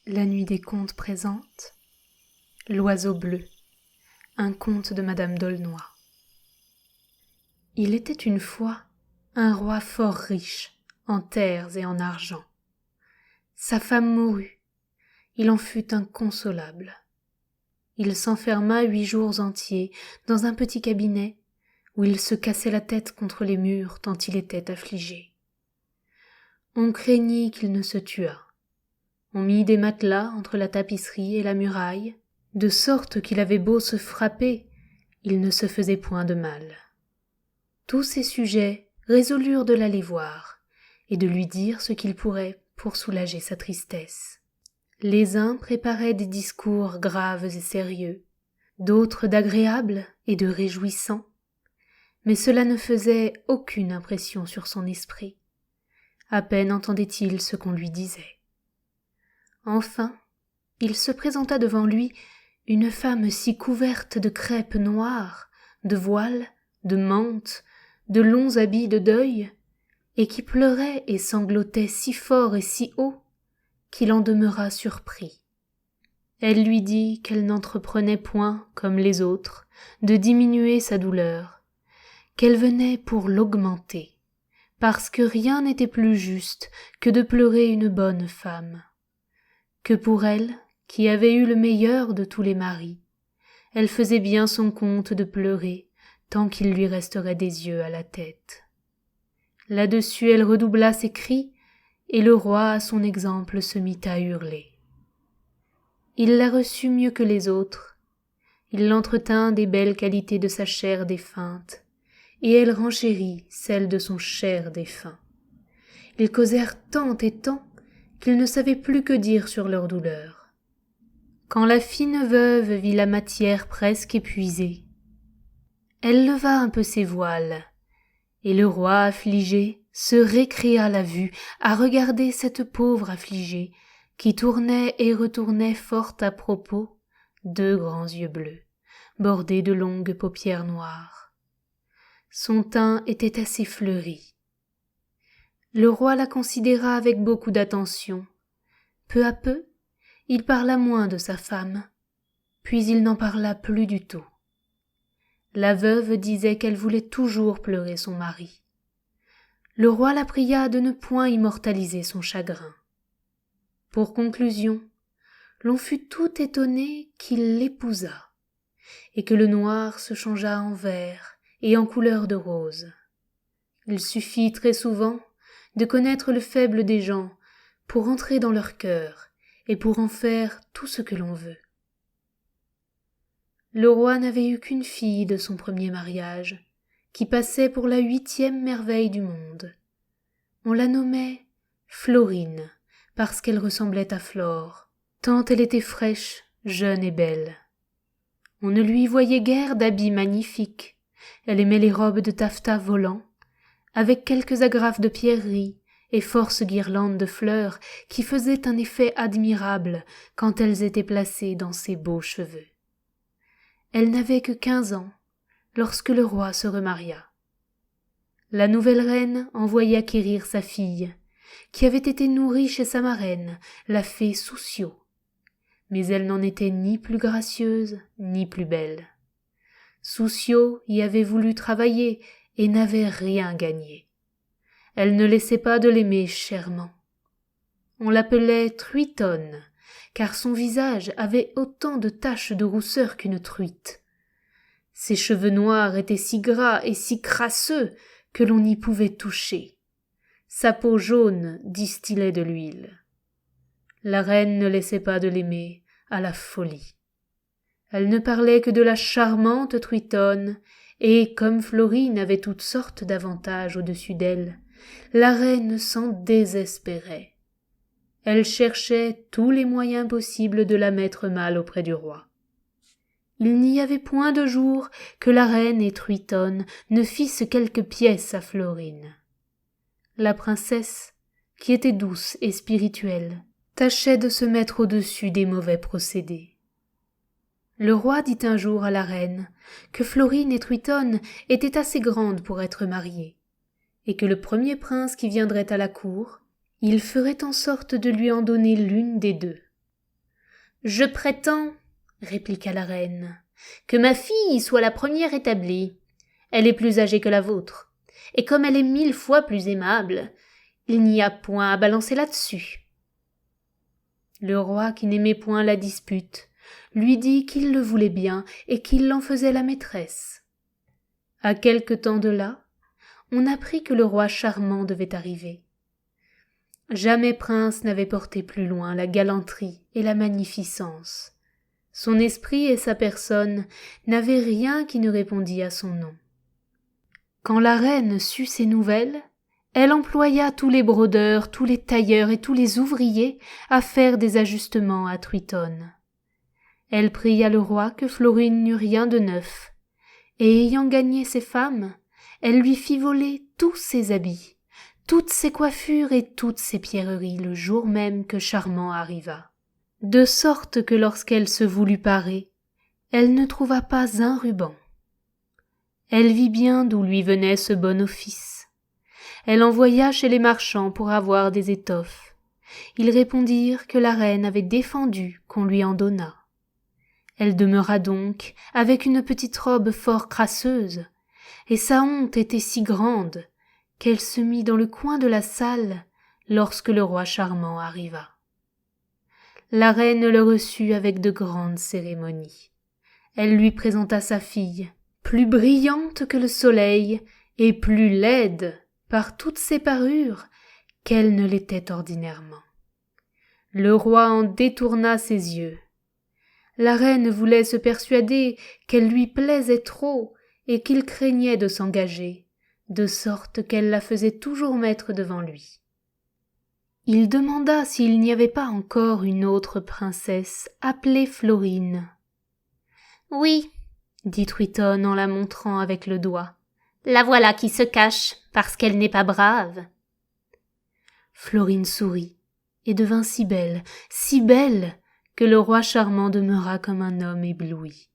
La nuit des contes présente L'oiseau bleu, un conte de Madame d'Aulnoy. Il était une fois un roi fort riche en terres et en argent. Sa femme mourut, il en fut inconsolable. Il s'enferma 8 jours entiers dans un petit cabinet où il se cassait la tête contre les murs tant il était affligé. On craignit qu'il ne se tuât. On mit des matelas entre la tapisserie et la muraille, de sorte qu'il avait beau se frapper, il ne se faisait point de mal. Tous ses sujets résolurent de l'aller voir, et de lui dire ce qu'il pourrait pour soulager sa tristesse. Les uns préparaient des discours graves et sérieux, d'autres d'agréables et de réjouissants, mais cela ne faisait aucune impression sur son esprit. À peine entendait-il ce qu'on lui disait. Enfin, il se présenta devant lui une femme si couverte de crêpe noire, de voiles, de mantes, de longs habits de deuil, et qui pleurait et sanglotait si fort et si haut, qu'il en demeura surpris. Elle lui dit qu'elle n'entreprenait point, comme les autres, de diminuer sa douleur, qu'elle venait pour l'augmenter, parce que rien n'était plus juste que de pleurer une bonne femme. Que pour elle, qui avait eu le meilleur de tous les maris, elle faisait bien son compte de pleurer tant qu'il lui resterait des yeux à la tête. Là-dessus elle redoubla ses cris, et le roi à son exemple se mit à hurler. Il la reçut mieux que les autres, il l'entretint des belles qualités de sa chair défunte, et elle renchérit celles de son cher défunt. Ils causèrent tant et tant qu'ils ne savaient plus que dire sur leur douleur. Quand la fine veuve vit la matière presque épuisée, elle leva un peu ses voiles, et le roi affligé se récréa la vue à regarder cette pauvre affligée qui tournait et retournait fort à propos 2 grands yeux bleus, bordés de longues paupières noires. Son teint était assez fleuri. Le roi la considéra avec beaucoup d'attention. Peu à peu, il parla moins de sa femme, puis il n'en parla plus du tout. La veuve disait qu'elle voulait toujours pleurer son mari. Le roi la pria de ne point immortaliser son chagrin. Pour conclusion, l'on fut tout étonné qu'il l'épousât, et que le noir se changeât en vert et en couleur de rose. Il suffit très souvent de connaître le faible des gens pour entrer dans leur cœur et pour en faire tout ce que l'on veut. Le roi n'avait eu qu'une fille de son premier mariage, qui passait pour la 8e merveille du monde. On la nommait Florine, parce qu'elle ressemblait à Flore, tant elle était fraîche, jeune et belle. On ne lui voyait guère d'habits magnifiques, elle aimait les robes de taffetas volants, avec quelques agrafes de pierreries et forces guirlandes de fleurs qui faisaient un effet admirable quand elles étaient placées dans ses beaux cheveux. Elle n'avait que 15 ans lorsque le roi se remaria. La nouvelle reine envoya quérir sa fille, qui avait été nourrie chez sa marraine, la fée Souciot, mais elle n'en était ni plus gracieuse ni plus belle. Souciot y avait voulu travailler et n'avait rien gagné. Elle ne laissait pas de l'aimer chèrement. On l'appelait Truitonne, car son visage avait autant de taches de rousseur qu'une truite. Ses cheveux noirs étaient si gras et si crasseux que l'on n'y pouvait toucher. Sa peau jaune distillait de l'huile. La reine ne laissait pas de l'aimer à la folie. Elle ne parlait que de la charmante Truitonne, et comme Florine avait toutes sortes d'avantages au-dessus d'elle, la reine s'en désespérait. Elle cherchait tous les moyens possibles de la mettre mal auprès du roi. Il n'y avait point de jour que la reine et Truitonne ne fissent quelques pièces à Florine. La princesse, qui était douce et spirituelle, tâchait de se mettre au-dessus des mauvais procédés. Le roi dit un jour à la reine que Florine et Truitonne étaient assez grandes pour être mariées, et que le premier prince qui viendrait à la cour, il ferait en sorte de lui en donner l'une des 2. « Je prétends, répliqua la reine, que ma fille soit la première établie. Elle est plus âgée que la vôtre, et comme elle est 1000 fois plus aimable, il n'y a point à balancer là-dessus. » Le roi, qui n'aimait point la dispute, lui dit qu'il le voulait bien et qu'il l'en faisait la maîtresse. À quelque temps de là, on apprit que le roi charmant devait arriver. Jamais prince n'avait porté plus loin la galanterie et la magnificence. Son esprit et sa personne n'avaient rien qui ne répondît à son nom. Quand la reine sut ces nouvelles, elle employa tous les brodeurs, tous les tailleurs et tous les ouvriers à faire des ajustements à Triton. Elle pria le roi que Florine n'eût rien de neuf, et ayant gagné ses femmes, elle lui fit voler tous ses habits, toutes ses coiffures et toutes ses pierreries le jour même que Charmant arriva. De sorte que lorsqu'elle se voulut parer, elle ne trouva pas un ruban. Elle vit bien d'où lui venait ce bon office. Elle envoya chez les marchands pour avoir des étoffes. Ils répondirent que la reine avait défendu qu'on lui en donnât. Elle demeura donc avec une petite robe fort crasseuse, et sa honte était si grande qu'elle se mit dans le coin de la salle lorsque le roi charmant arriva. La reine le reçut avec de grandes cérémonies. Elle lui présenta sa fille, plus brillante que le soleil et plus laide par toutes ses parures qu'elle ne l'était ordinairement. Le roi en détourna ses yeux. La reine voulait se persuader qu'elle lui plaisait trop et qu'il craignait de s'engager, de sorte qu'elle la faisait toujours mettre devant lui. Il demanda s'il n'y avait pas encore une autre princesse appelée Florine. « Oui, » dit Triton en la montrant avec le doigt. « La voilà qui se cache parce qu'elle n'est pas brave. » Florine sourit et devint si belle, que le roi charmant demeura comme un homme ébloui.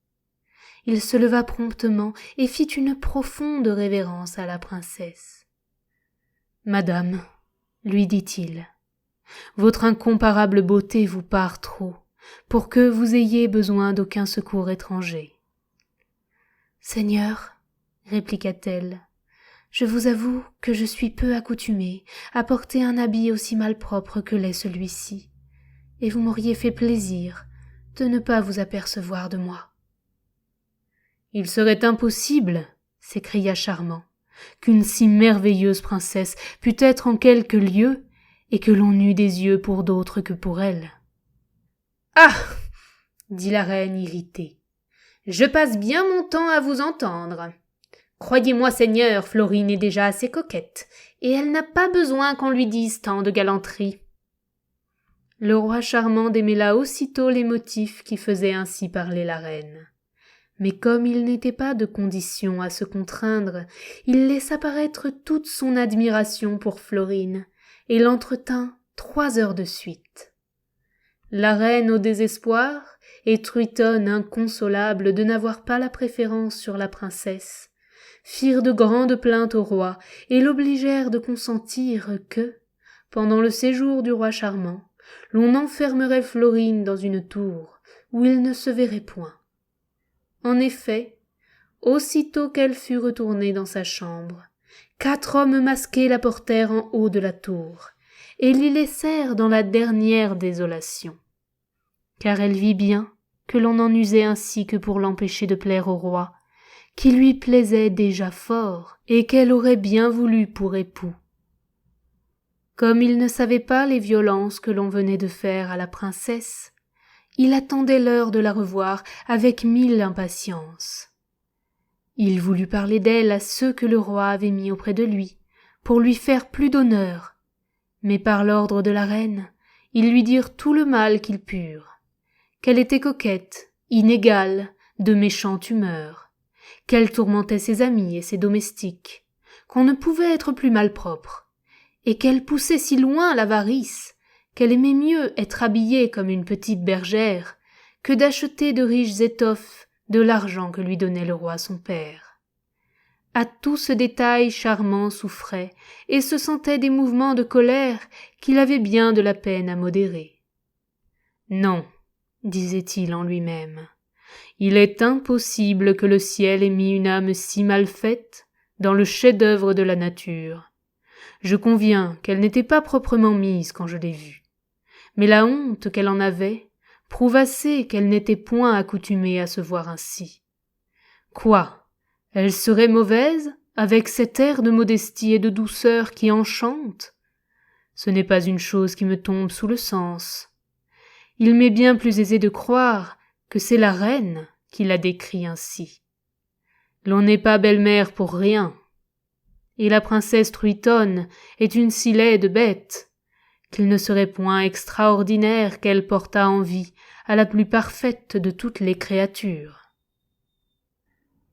Il se leva promptement et fit une profonde révérence à la princesse. « Madame, » lui dit-il, « votre incomparable beauté vous part trop, pour que vous ayez besoin d'aucun secours étranger. »« Seigneur, » répliqua-t-elle, « je vous avoue que je suis peu accoutumée à porter un habit aussi malpropre que l'est celui-ci, et vous m'auriez fait plaisir de ne pas vous apercevoir de moi. »« Il serait impossible, » s'écria Charmant, « qu'une si merveilleuse princesse pût être en quelque lieu et que l'on eût des yeux pour d'autres que pour elle. »« Ah !» dit la reine irritée, « je passe bien mon temps à vous entendre. Croyez-moi, seigneur, Florine est déjà assez coquette, et elle n'a pas besoin qu'on lui dise tant de galanterie. » Le roi charmant démêla aussitôt les motifs qui faisaient ainsi parler la reine. Mais comme il n'était pas de condition à se contraindre, il laissa paraître toute son admiration pour Florine, et l'entretint 3 heures de suite. La reine au désespoir, et Triton inconsolable de n'avoir pas la préférence sur la princesse, firent de grandes plaintes au roi, et l'obligèrent de consentir que, pendant le séjour du roi charmant, l'on enfermerait Florine dans une tour, où il ne se verrait point. En effet, aussitôt qu'elle fut retournée dans sa chambre, 4 hommes masqués la portèrent en haut de la tour, et l'y laissèrent dans la dernière désolation. Car elle vit bien que l'on n'en usait ainsi que pour l'empêcher de plaire au roi, qui lui plaisait déjà fort, et qu'elle aurait bien voulu pour époux. Comme il ne savait pas les violences que l'on venait de faire à la princesse, il attendait l'heure de la revoir avec 1000 impatiences. Il voulut parler d'elle à ceux que le roi avait mis auprès de lui, pour lui faire plus d'honneur, mais par l'ordre de la reine, ils lui dirent tout le mal qu'ils purent, qu'elle était coquette, inégale, de méchante humeur, qu'elle tourmentait ses amis et ses domestiques, qu'on ne pouvait être plus malpropre, et qu'elle poussait si loin l'avarice, qu'elle aimait mieux être habillée comme une petite bergère que d'acheter de riches étoffes de l'argent que lui donnait le roi son père. À tout ce détail Charmant souffrait et se sentait des mouvements de colère qu'il avait bien de la peine à modérer. « Non, » disait-il en lui-même. Il est impossible que le ciel ait mis une âme si mal faite dans le chef-d'œuvre de la nature. Je conviens qu'elle n'était pas proprement mise quand je l'ai vue. Mais la honte qu'elle en avait prouve assez qu'elle n'était point accoutumée à se voir ainsi. Quoi? Elle serait mauvaise, avec cet air de modestie et de douceur qui enchante? Ce n'est pas une chose qui me tombe sous le sens. Il m'est bien plus aisé de croire que c'est la reine qui la décrit ainsi. L'on n'est pas belle-mère pour rien. Et la princesse Truitonne est une si laide bête qu'il ne serait point extraordinaire qu'elle portât envie à la plus parfaite de toutes les créatures.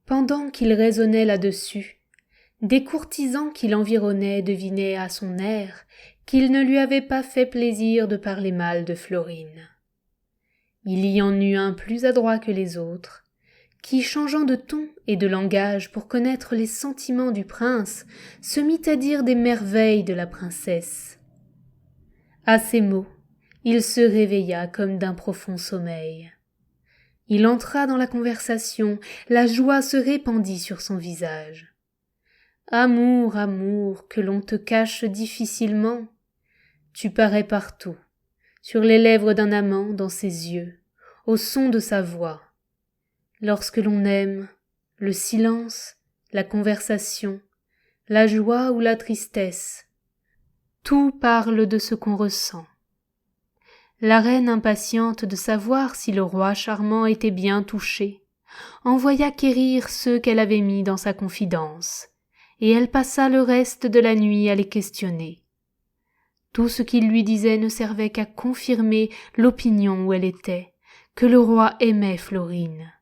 Pendant qu'il raisonnait là-dessus, des courtisans qui l'environnaient devinaient à son air qu'il ne lui avait pas fait plaisir de parler mal de Florine. Il y en eut un plus adroit que les autres, qui, changeant de ton et de langage pour connaître les sentiments du prince, se mit à dire des merveilles de la princesse. À ces mots, il se réveilla comme d'un profond sommeil. Il entra dans la conversation, la joie se répandit sur son visage. Amour, amour, que l'on te cache difficilement, tu parais partout, sur les lèvres d'un amant, dans ses yeux, au son de sa voix. Lorsque l'on aime, le silence, la conversation, la joie ou la tristesse, tout parle de ce qu'on ressent. La reine, impatiente de savoir si le roi charmant était bien touché, envoya quérir ceux qu'elle avait mis dans sa confidence, et elle passa le reste de la nuit à les questionner. Tout ce qu'ils lui disaient ne servait qu'à confirmer l'opinion où elle était, que le roi aimait Florine.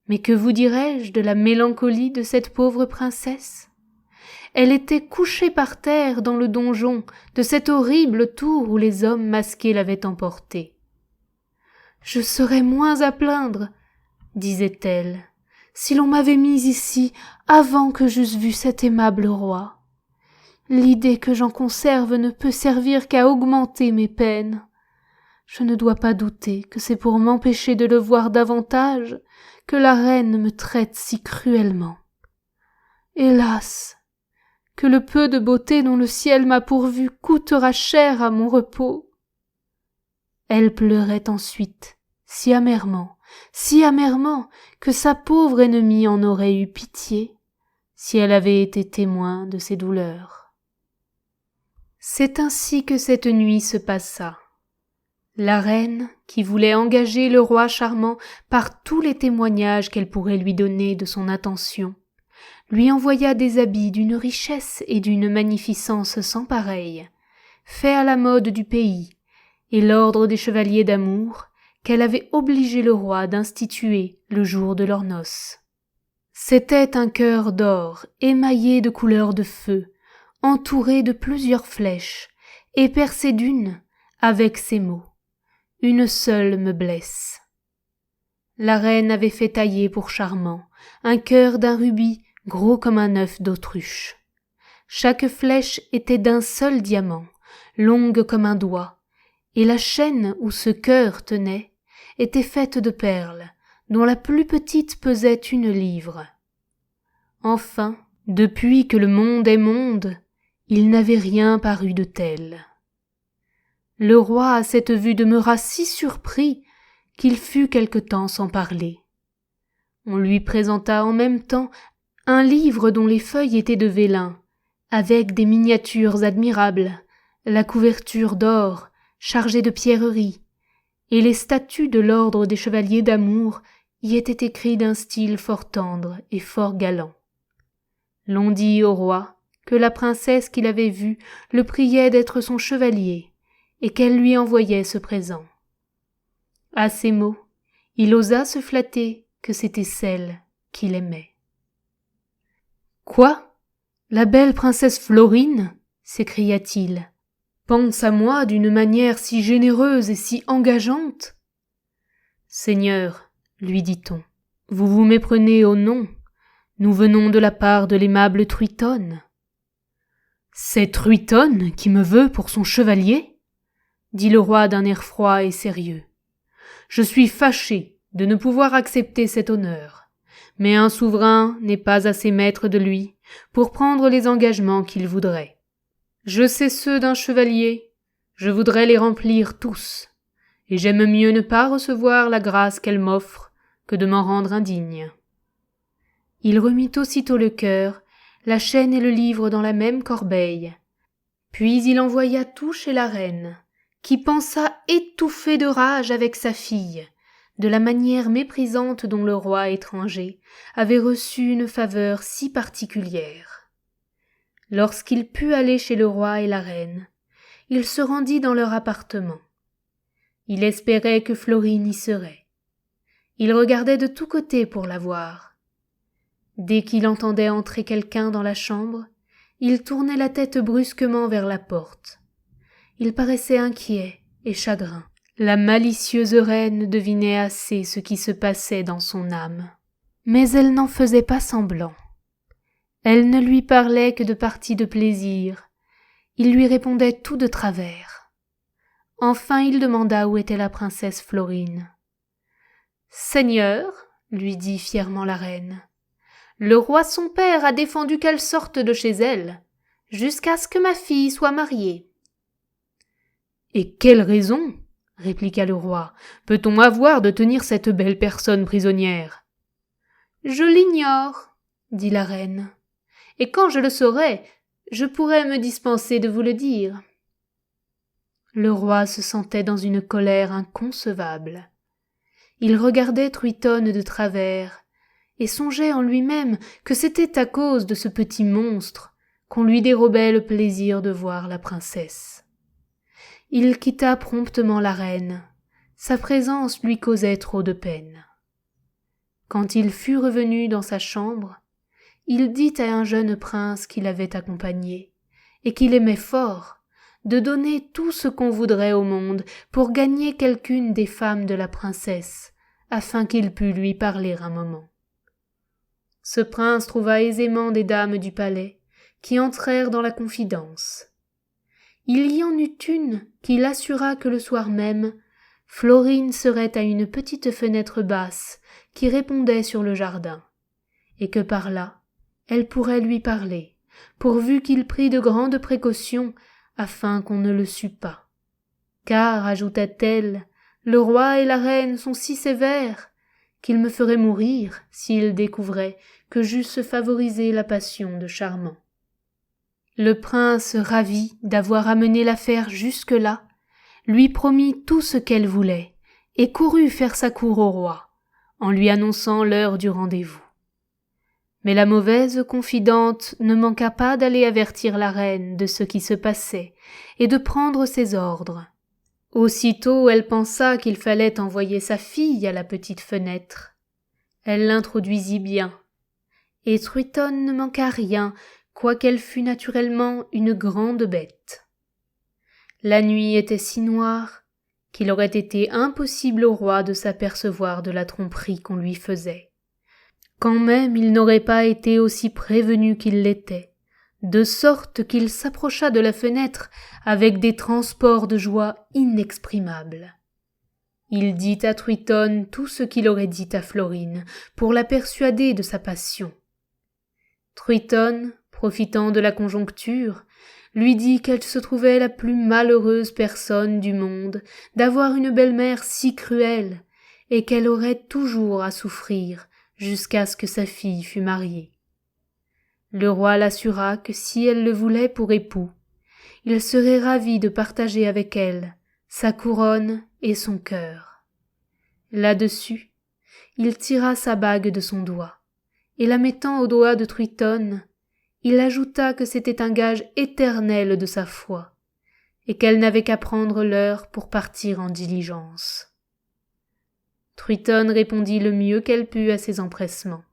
Mais que vous dirais-je de la mélancolie de cette pauvre princesse? Elle était couchée par terre dans le donjon de cette horrible tour où les hommes masqués l'avaient emportée. « Je serais moins à plaindre, » disait-elle, « si l'on m'avait mise ici avant que j'eusse vu cet aimable roi. L'idée que j'en conserve ne peut servir qu'à augmenter mes peines. Je ne dois pas douter que c'est pour m'empêcher de le voir davantage que la reine me traite si cruellement. Hélas! Que le peu de beauté dont le ciel m'a pourvu coûtera cher à mon repos. » Elle pleurait ensuite, si amèrement, que sa pauvre ennemie en aurait eu pitié, si elle avait été témoin de ses douleurs. C'est ainsi que cette nuit se passa. La reine, qui voulait engager le roi charmant par tous les témoignages qu'elle pourrait lui donner de son attention, lui envoya des habits d'une richesse et d'une magnificence sans pareille, faits à la mode du pays, et l'ordre des chevaliers d'amour qu'elle avait obligé le roi d'instituer le jour de leurs noces. C'était un cœur d'or émaillé de couleurs de feu, entouré de plusieurs flèches, et percé d'une avec ces mots: « Une seule me blesse. » La reine avait fait tailler pour Charmant un cœur d'un rubis gros comme un œuf d'autruche. Chaque flèche était d'un seul diamant, longue comme un doigt, et la chaîne où ce cœur tenait était faite de perles, dont la plus petite pesait 1 livre. Enfin, depuis que le monde est monde, il n'avait rien paru de tel. Le roi à cette vue demeura si surpris qu'il fut quelque temps sans parler. On lui présenta en même temps un livre dont les feuilles étaient de vélin, avec des miniatures admirables, la couverture d'or, chargée de pierreries, et les statuts de l'ordre des chevaliers d'amour y étaient écrits d'un style fort tendre et fort galant. L'on dit au roi que la princesse qu'il avait vue le priait d'être son chevalier, et qu'elle lui envoyait ce présent. À ces mots, il osa se flatter que c'était celle qu'il aimait. « Quoi? La belle princesse Florine ?» s'écria-t-il. « Pense à moi d'une manière si généreuse et si engageante ?»« Seigneur, » lui dit-on, « vous vous méprenez au nom. Nous venons de la part de l'aimable Truitonne. »« C'est Truitonne qui me veut pour son chevalier ?» dit le roi d'un air froid et sérieux. Je suis fâché de ne pouvoir accepter cet honneur. Mais un souverain n'est pas assez maître de lui pour prendre les engagements qu'il voudrait. Je sais ceux d'un chevalier, je voudrais les remplir tous, et j'aime mieux ne pas recevoir la grâce qu'elle m'offre que de m'en rendre indigne. » Il remit aussitôt le cœur, la chaîne et le livre dans la même corbeille. Puis il envoya tout chez la reine, qui pensa étouffer de rage avec sa fille, de la manière méprisante dont le roi étranger avait reçu une faveur si particulière. Lorsqu'il put aller chez le roi et la reine, il se rendit dans leur appartement. Il espérait que Florine y serait. Il regardait de tous côtés pour la voir. Dès qu'il entendait entrer quelqu'un dans la chambre, il tournait la tête brusquement vers la porte. Il paraissait inquiet et chagrin. La malicieuse reine devinait assez ce qui se passait dans son âme. Mais elle n'en faisait pas semblant. Elle ne lui parlait que de parties de plaisir. Il lui répondait tout de travers. Enfin il demanda où était la princesse Florine. « Seigneur, lui dit fièrement la reine, le roi son père a défendu qu'elle sorte de chez elle, jusqu'à ce que ma fille soit mariée. »« Et quelle raison, répliqua le roi, peut-on avoir de tenir cette belle personne prisonnière ? »« Je l'ignore, dit la reine, et quand je le saurai, je pourrai me dispenser de vous le dire. » Le roi se sentait dans une colère inconcevable. Il regardait Truitonne de travers, et songeait en lui-même que c'était à cause de ce petit monstre qu'on lui dérobait le plaisir de voir la princesse. Il quitta promptement la reine, sa présence lui causait trop de peine. Quand il fut revenu dans sa chambre, il dit à un jeune prince qui l'avait accompagné, et qu'il aimait fort, de donner tout ce qu'on voudrait au monde pour gagner quelqu'une des femmes de la princesse, afin qu'il pût lui parler un moment. Ce prince trouva aisément des dames du palais, qui entrèrent dans la confidence. Il y en eut une qui l'assura que le soir même, Florine serait à une petite fenêtre basse qui répondait sur le jardin, et que par là, elle pourrait lui parler, pourvu qu'il prît de grandes précautions afin qu'on ne le sût pas. Car, ajouta-t-elle, le roi et la reine sont si sévères qu'ils me feraient mourir s'ils découvraient que j'eusse favorisé la passion de Charmant. Le prince, ravi d'avoir amené l'affaire jusque-là, lui promit tout ce qu'elle voulait et courut faire sa cour au roi, en lui annonçant l'heure du rendez-vous. Mais la mauvaise confidente ne manqua pas d'aller avertir la reine de ce qui se passait et de prendre ses ordres. Aussitôt elle pensa qu'il fallait envoyer sa fille à la petite fenêtre. Elle l'introduisit bien, et Truitonne ne manqua rien, quoiqu'elle fût naturellement une grande bête. La nuit était si noire qu'il aurait été impossible au roi de s'apercevoir de la tromperie qu'on lui faisait. Quand même il n'aurait pas été aussi prévenu qu'il l'était, de sorte qu'il s'approcha de la fenêtre avec des transports de joie inexprimables. Il dit à Truitonne tout ce qu'il aurait dit à Florine, pour la persuader de sa passion. Truitonne, profitant de la conjoncture, lui dit qu'elle se trouvait la plus malheureuse personne du monde d'avoir une belle-mère si cruelle, et qu'elle aurait toujours à souffrir jusqu'à ce que sa fille fût mariée. Le roi l'assura que si elle le voulait pour époux, il serait ravi de partager avec elle sa couronne et son cœur. Là-dessus, il tira sa bague de son doigt, et la mettant au doigt de Truitonne, il ajouta que c'était un gage éternel de sa foi, et qu'elle n'avait qu'à prendre l'heure pour partir en diligence. Truitonne répondit le mieux qu'elle put à ses empressements.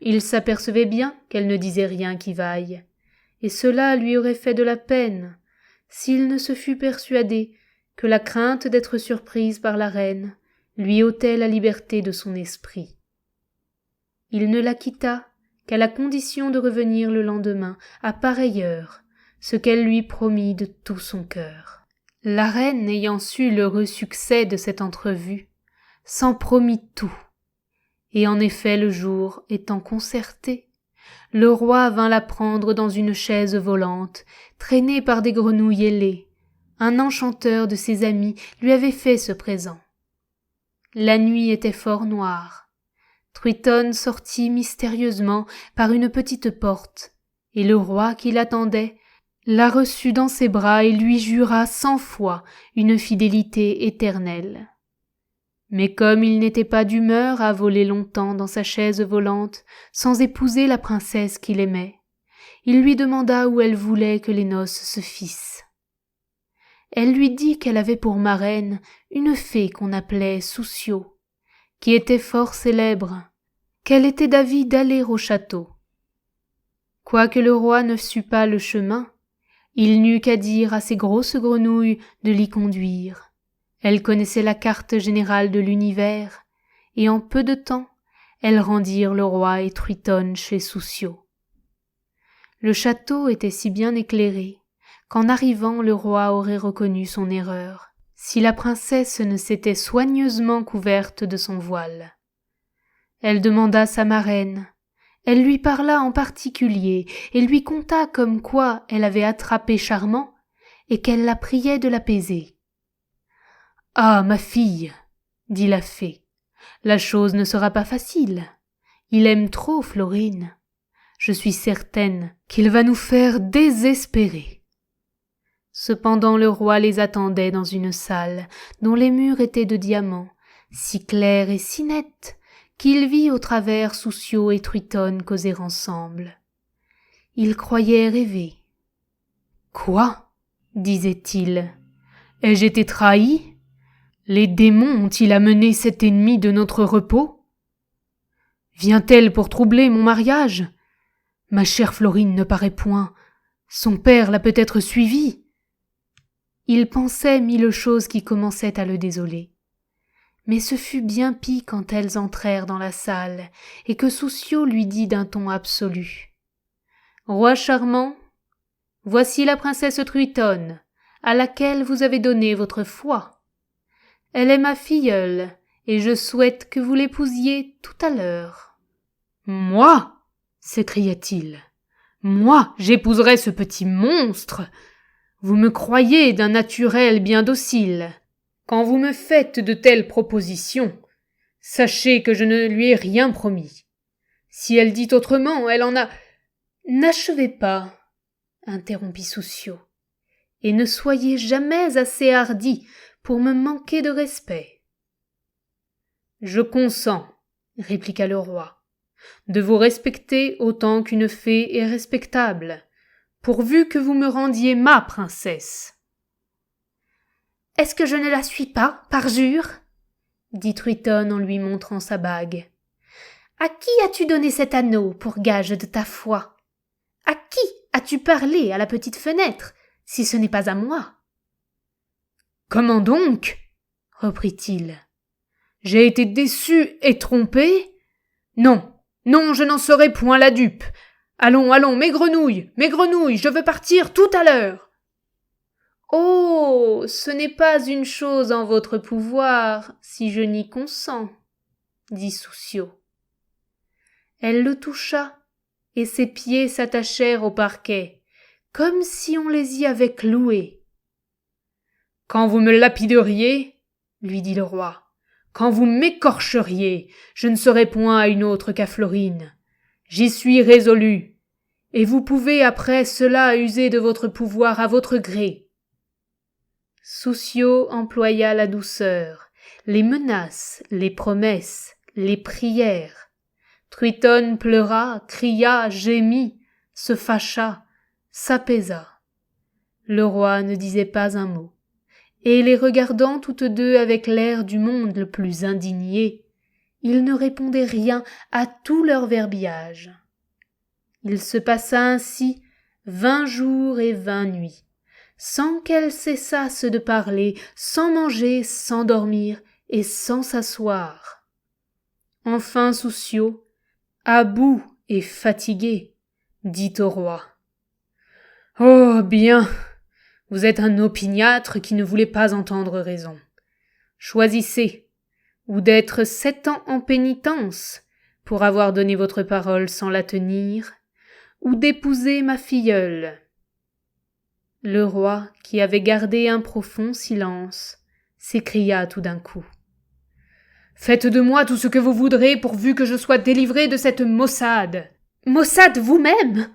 Il s'apercevait bien qu'elle ne disait rien qui vaille, et cela lui aurait fait de la peine, s'il ne se fût persuadé que la crainte d'être surprise par la reine lui ôtait la liberté de son esprit. Il ne la quitta qu'à la condition de revenir le lendemain à pareille heure, ce qu'elle lui promit de tout son cœur. La reine, ayant su l'heureux succès de cette entrevue, s'en promit tout. Et en effet, le jour étant concerté, le roi vint la prendre dans une chaise volante, traînée par des grenouilles ailées. Un enchanteur de ses amis lui avait fait ce présent. La nuit était fort noire. Truitonne sortit mystérieusement par une petite porte, et le roi qui l'attendait la reçut dans ses bras et lui jura 100 fois une fidélité éternelle. Mais comme il n'était pas d'humeur à voler longtemps dans sa chaise volante sans épouser la princesse qu'il aimait, il lui demanda où elle voulait que les noces se fissent. Elle lui dit qu'elle avait pour marraine une fée qu'on appelait Soussio, qui était fort célèbre, qu'elle était d'avis d'aller au château. Quoique le roi ne sût pas le chemin, il n'eut qu'à dire à ces grosses grenouilles de l'y conduire. Elles connaissaient la carte générale de l'univers, et en peu de temps, elles rendirent le roi et Truitonne chez Soussio. Le château était si bien éclairé qu'en arrivant le roi aurait reconnu son erreur, si la princesse ne s'était soigneusement couverte de son voile. Elle demanda sa marraine, elle lui parla en particulier et lui conta comme quoi elle avait attrapé Charmant et qu'elle la priait de l'apaiser. « Ah, ma fille, dit la fée, la chose ne sera pas facile. Il aime trop Florine. Je suis certaine qu'il va nous faire désespérer. » Cependant le roi les attendait dans une salle dont les murs étaient de diamants, si clairs et si nets qu'il vit au travers Soussio et Truitonne causer ensemble. Il croyait rêver. « Quoi ? disait-il. Ai-je été trahi ? Les démons ont-ils amené cet ennemi de notre repos ? Vient-elle pour troubler mon mariage ? Ma chère Florine ne paraît point. Son père l'a peut-être suivie. » Il pensait mille choses qui commençaient à le désoler. Mais ce fut bien pis quand elles entrèrent dans la salle et que Soussio lui dit d'un ton absolu. « Roi charmant, voici la princesse Truitonne, à laquelle vous avez donné votre foi. Elle est ma filleule, et je souhaite que vous l'épousiez tout à l'heure. »« Moi » s'écria-t-il. « Moi, j'épouserai ce petit monstre. Vous me croyez d'un naturel bien docile. Quand vous me faites de telles propositions, sachez que je ne lui ai rien promis. Si elle dit autrement, elle en a... » « N'achevez pas, » interrompit Soussio, « et ne soyez jamais assez hardi pour me manquer de respect. »« Je consens, » répliqua le roi, « de vous respecter autant qu'une fée est respectable, pourvu que vous me rendiez ma princesse. »« Est-ce que je ne la suis pas, parjure ?» dit Truitonne en lui montrant sa bague. « À qui as-tu donné cet anneau pour gage de ta foi ? À qui as-tu parlé à la petite fenêtre, si ce n'est pas à moi ? » « Comment donc ?» reprit-il. « J'ai été déçu et trompé ? Non, non, je n'en serai point la dupe. Allons, allons, mes grenouilles, je veux partir tout à l'heure. »« Oh, ce n'est pas une chose en votre pouvoir, si je n'y consens, » dit Soussio. Elle le toucha, et ses pieds s'attachèrent au parquet, comme si on les y avait cloués. « Quand vous me lapideriez, lui dit le roi, quand vous m'écorcheriez, je ne serai point à une autre qu'à Florine. J'y suis résolu, et vous pouvez après cela user de votre pouvoir à votre gré. » Soussio employa la douceur, les menaces, les promesses, les prières. Truitonne pleura, cria, gémit, se fâcha, s'apaisa. Le roi ne disait pas un mot, et les regardant toutes deux avec l'air du monde le plus indigné, il ne répondait rien à tout leur verbiage. Il se passa ainsi 20 jours et 20 nuits, sans qu'elles cessassent de parler, sans manger, sans dormir et sans s'asseoir. Enfin Soussio, à bout et fatigué, dit au roi. « Oh bien, Vous êtes un opiniâtre qui ne voulait pas entendre raison. Choisissez, ou d'être 7 ans en pénitence, pour avoir donné votre parole sans la tenir, ou d'épouser ma filleule. » Le roi, qui avait gardé un profond silence, s'écria tout d'un coup. « Faites de moi tout ce que vous voudrez pourvu que je sois délivré de cette maussade. »« Maussade vous-même »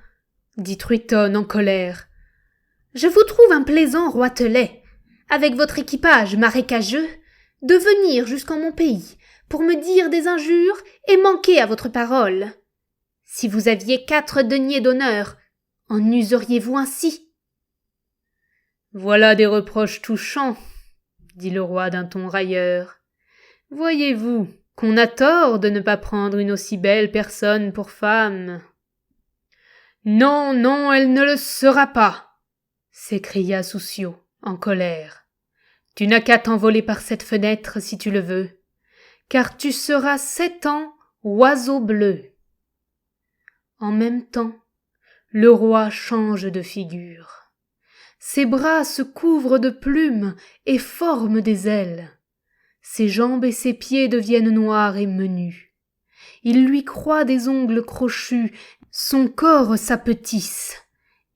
dit Truitonne en colère. « Je vous trouve un plaisant roitelet, avec votre équipage marécageux, de venir jusqu'en mon pays pour me dire des injures et manquer à votre parole. Si vous aviez 4 deniers d'honneur, en useriez-vous ainsi ? » « Voilà des reproches touchants, » dit le roi d'un ton railleur. « Voyez-vous qu'on a tort de ne pas prendre une aussi belle personne pour femme. »« Non, non, elle ne le sera pas !» s'écria Souciot, en colère. « Tu n'as qu'à t'envoler par cette fenêtre si tu le veux, car tu seras 7 ans oiseau bleu. » En même temps, le roi change de figure. Ses bras se couvrent de plumes et forment des ailes. Ses jambes et ses pieds deviennent noirs et menus. Il lui croît des ongles crochus, son corps s'apetisse,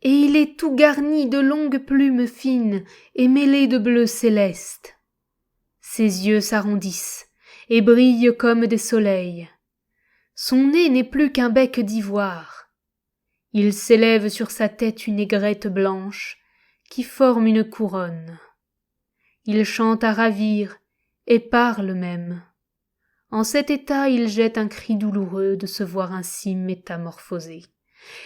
et il est tout garni de longues plumes fines et mêlées de bleu céleste. Ses yeux s'arrondissent et brillent comme des soleils. Son nez n'est plus qu'un bec d'ivoire. Il s'élève sur sa tête une aigrette blanche qui forme une couronne. Il chante à ravir et parle même. En cet état, il jette un cri douloureux de se voir ainsi métamorphosé,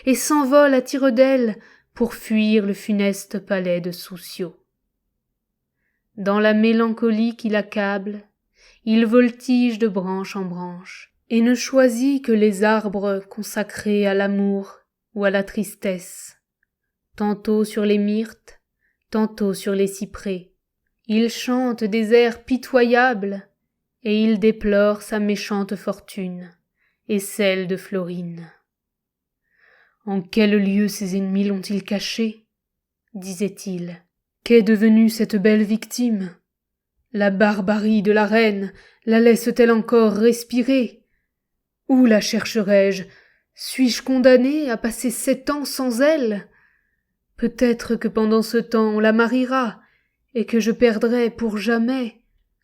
et s'envole à tire-d'aile pour fuir le funeste palais de Souciot. Dans la mélancolie qui l'accable, il voltige de branche en branche, et ne choisit que les arbres consacrés à l'amour ou à la tristesse, tantôt sur les myrtes, tantôt sur les cyprès. Il chante des airs pitoyables, et il déplore sa méchante fortune, et celle de Florine. « En quel lieu ces ennemis l'ont-ils caché ?» disait-il. « Qu'est devenue cette belle victime ? La barbarie de la reine la laisse-t-elle encore respirer ? Où la chercherai-je ? Suis-je condamné à passer 7 ans sans elle ? Peut-être que pendant ce temps on la mariera, et que je perdrai pour jamais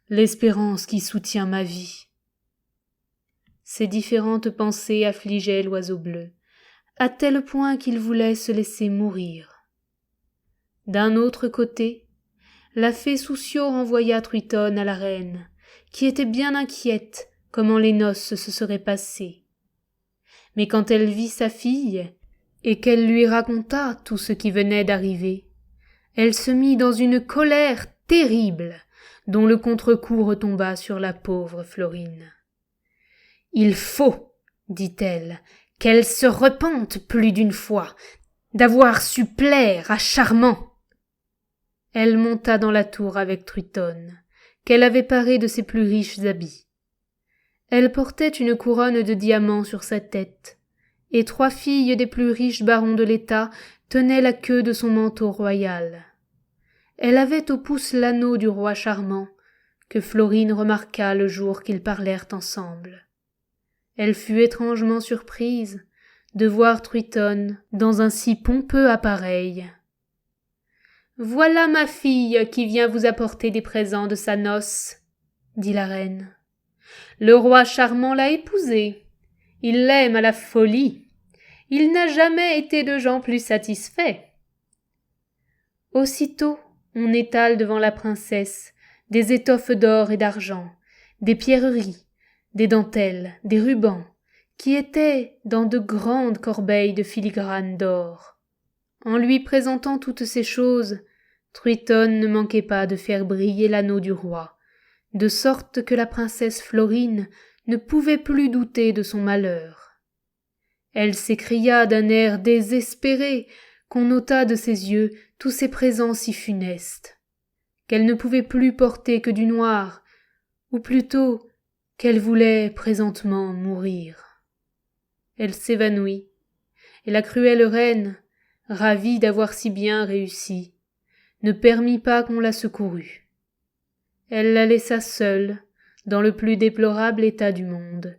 l'espérance qui soutient ma vie. » Ces différentes pensées affligeaient l'oiseau bleu, à tel point qu'il voulait se laisser mourir. D'un autre côté, la fée Souciot renvoya Truitonne à la reine, qui était bien inquiète comment les noces se seraient passées. Mais quand elle vit sa fille, et qu'elle lui raconta tout ce qui venait d'arriver, elle se mit dans une colère terrible, dont le contre-coup retomba sur la pauvre Florine. « Il faut, dit-elle, qu'elle se repente plus d'une fois d'avoir su plaire à Charmant. » Elle monta dans la tour avec Truitonne, qu'elle avait parée de ses plus riches habits. Elle portait une couronne de diamants sur sa tête, et 3 filles des plus riches barons de l'État tenaient la queue de son manteau royal. Elle avait au pouce l'anneau du roi Charmant, que Florine remarqua le jour qu'ils parlèrent ensemble. Elle fut étrangement surprise de voir Truitonne dans un si pompeux appareil. « Voilà ma fille qui vient vous apporter des présents de sa noce, » dit la reine. « Le roi Charmant l'a épousée. Il l'aime à la folie. Il n'a jamais été de gens plus satisfaits. » Aussitôt, on étale devant la princesse des étoffes d'or et d'argent, des pierreries, des dentelles, des rubans, qui étaient dans de grandes corbeilles de filigrane d'or. En lui présentant toutes ces choses, Truitonne ne manquait pas de faire briller l'anneau du roi, de sorte que la princesse Florine ne pouvait plus douter de son malheur. Elle s'écria d'un air désespéré qu'on nota de ses yeux tous ces présents si funestes, qu'elle ne pouvait plus porter que du noir, ou plutôt qu'elle voulait présentement mourir. Elle s'évanouit, et la cruelle reine, ravie d'avoir si bien réussi, ne permit pas qu'on la secourût. Elle la laissa seule, dans le plus déplorable état du monde,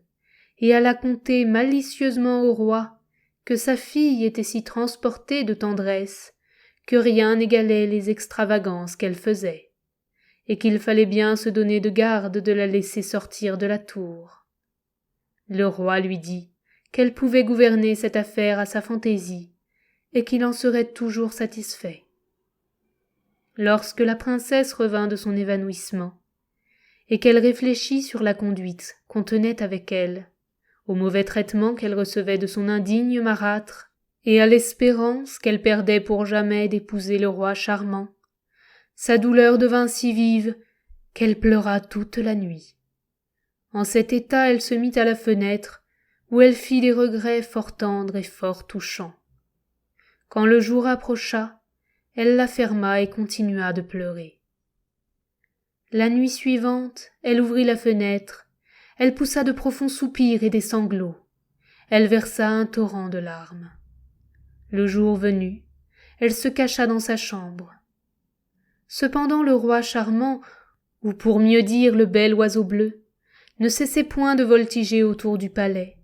et alla conter malicieusement au roi que sa fille était si transportée de tendresse que rien n'égalait les extravagances qu'elle faisait, et qu'il fallait bien se donner de garde de la laisser sortir de la tour. Le roi lui dit qu'elle pouvait gouverner cette affaire à sa fantaisie, et qu'il en serait toujours satisfait. Lorsque la princesse revint de son évanouissement, et qu'elle réfléchit sur la conduite qu'on tenait avec elle, au mauvais traitement qu'elle recevait de son indigne marâtre, et à l'espérance qu'elle perdait pour jamais d'épouser le roi charmant, sa douleur devint si vive qu'elle pleura toute la nuit. En cet état elle se mit à la fenêtre, où elle fit des regrets fort tendres et fort touchants. Quand le jour approcha, elle la ferma et continua de pleurer. La nuit suivante, elle ouvrit la fenêtre, elle poussa de profonds soupirs et des sanglots, elle versa un torrent de larmes. Le jour venu, elle se cacha dans sa chambre. Cependant le roi charmant, ou pour mieux dire le bel oiseau bleu, ne cessait point de voltiger autour du palais.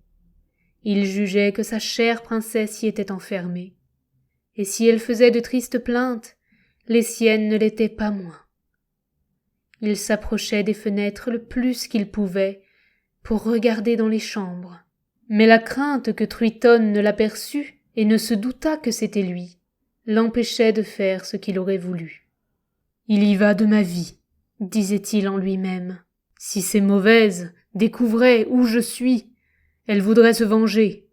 Il jugeait que sa chère princesse y était enfermée, et si elle faisait de tristes plaintes, les siennes ne l'étaient pas moins. Il s'approchait des fenêtres le plus qu'il pouvait pour regarder dans les chambres, mais la crainte que Truitonne ne l'aperçût et ne se doutât que c'était lui l'empêchait de faire ce qu'il aurait voulu. « Il y va de ma vie, » disait-il en lui-même. « Si ces mauvaises découvraient où je suis, elles voudraient se venger.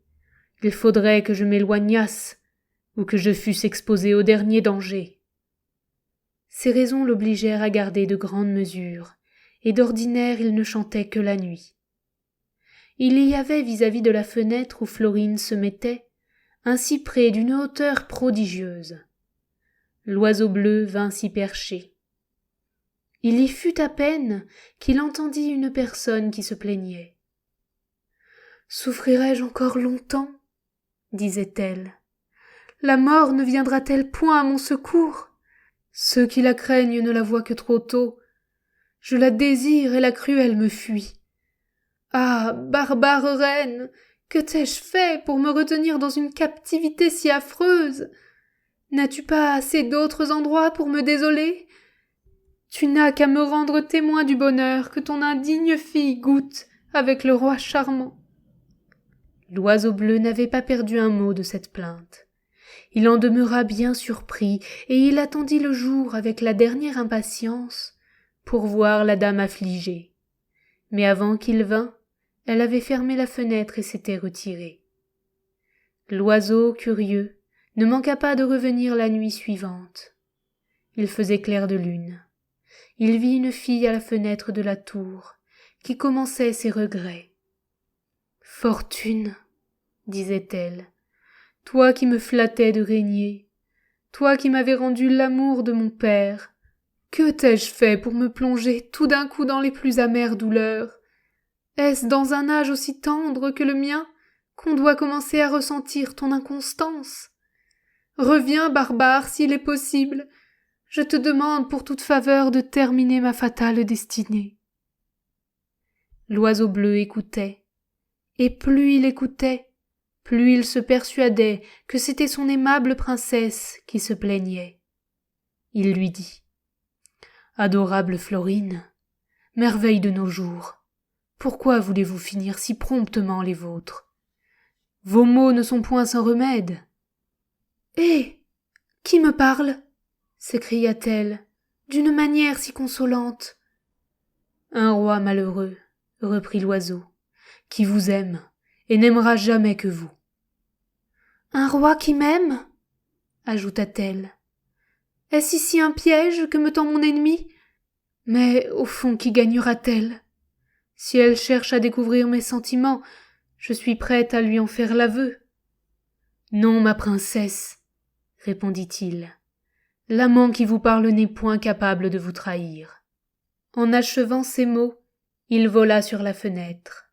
Il faudrait que je m'éloignasse ou que je fusse exposé au dernier danger. » Ces raisons l'obligèrent à garder de grandes mesures, et d'ordinaire il ne chantait que la nuit. Il y avait vis-à-vis de la fenêtre où Florine se mettait un cyprès d'une hauteur prodigieuse. L'oiseau bleu vint s'y percher. Il y fut à peine qu'il entendit une personne qui se plaignait. « Souffrirai-je encore longtemps ?» disait-elle. « La mort ne viendra-t-elle point à mon secours ? Ceux qui la craignent ne la voient que trop tôt. Je la désire et la cruelle me fuit. Ah, barbare reine, que t'ai-je fait pour me retenir dans une captivité si affreuse ? N'as-tu pas assez d'autres endroits pour me désoler ? Tu n'as qu'à me rendre témoin du bonheur que ton indigne fille goûte avec le roi charmant. » L'oiseau bleu n'avait pas perdu un mot de cette plainte. Il en demeura bien surpris, et il attendit le jour avec la dernière impatience pour voir la dame affligée. Mais avant qu'il vînt, elle avait fermé la fenêtre et s'était retirée. L'oiseau, curieux, ne manqua pas de revenir la nuit suivante. Il faisait clair de lune. Il vit une fille à la fenêtre de la tour, qui commençait ses regrets. « Fortune, disait-elle, toi qui me flattais de régner, toi qui m'avais rendu l'amour de mon père, que t'ai-je fait pour me plonger tout d'un coup dans les plus amères douleurs ? Est-ce dans un âge aussi tendre que le mien qu'on doit commencer à ressentir ton inconstance ? Reviens, barbare, s'il est possible. Je te demande pour toute faveur de terminer ma fatale destinée. » L'oiseau bleu écoutait, et plus il écoutait, plus il se persuadait que c'était son aimable princesse qui se plaignait. Il lui dit : « Adorable Florine, merveille de nos jours, pourquoi voulez-vous finir si promptement les vôtres ? Vos maux ne sont point sans remède. »« Eh ! Qui me parle ?» s'écria-t-elle, d'une manière si consolante. « Un roi malheureux, » reprit l'oiseau, « qui vous aime et n'aimera jamais que vous. »« Un roi qui m'aime ?» ajouta-t-elle. « Est-ce ici un piège que me tend mon ennemi ? Mais, au fond, qui gagnera-t-elle ? Si elle cherche à découvrir mes sentiments, je suis prête à lui en faire l'aveu. »« Non, ma princesse, » répondit-il, « l'amant qui vous parle n'est point capable de vous trahir. » En achevant ces mots, il vola sur la fenêtre.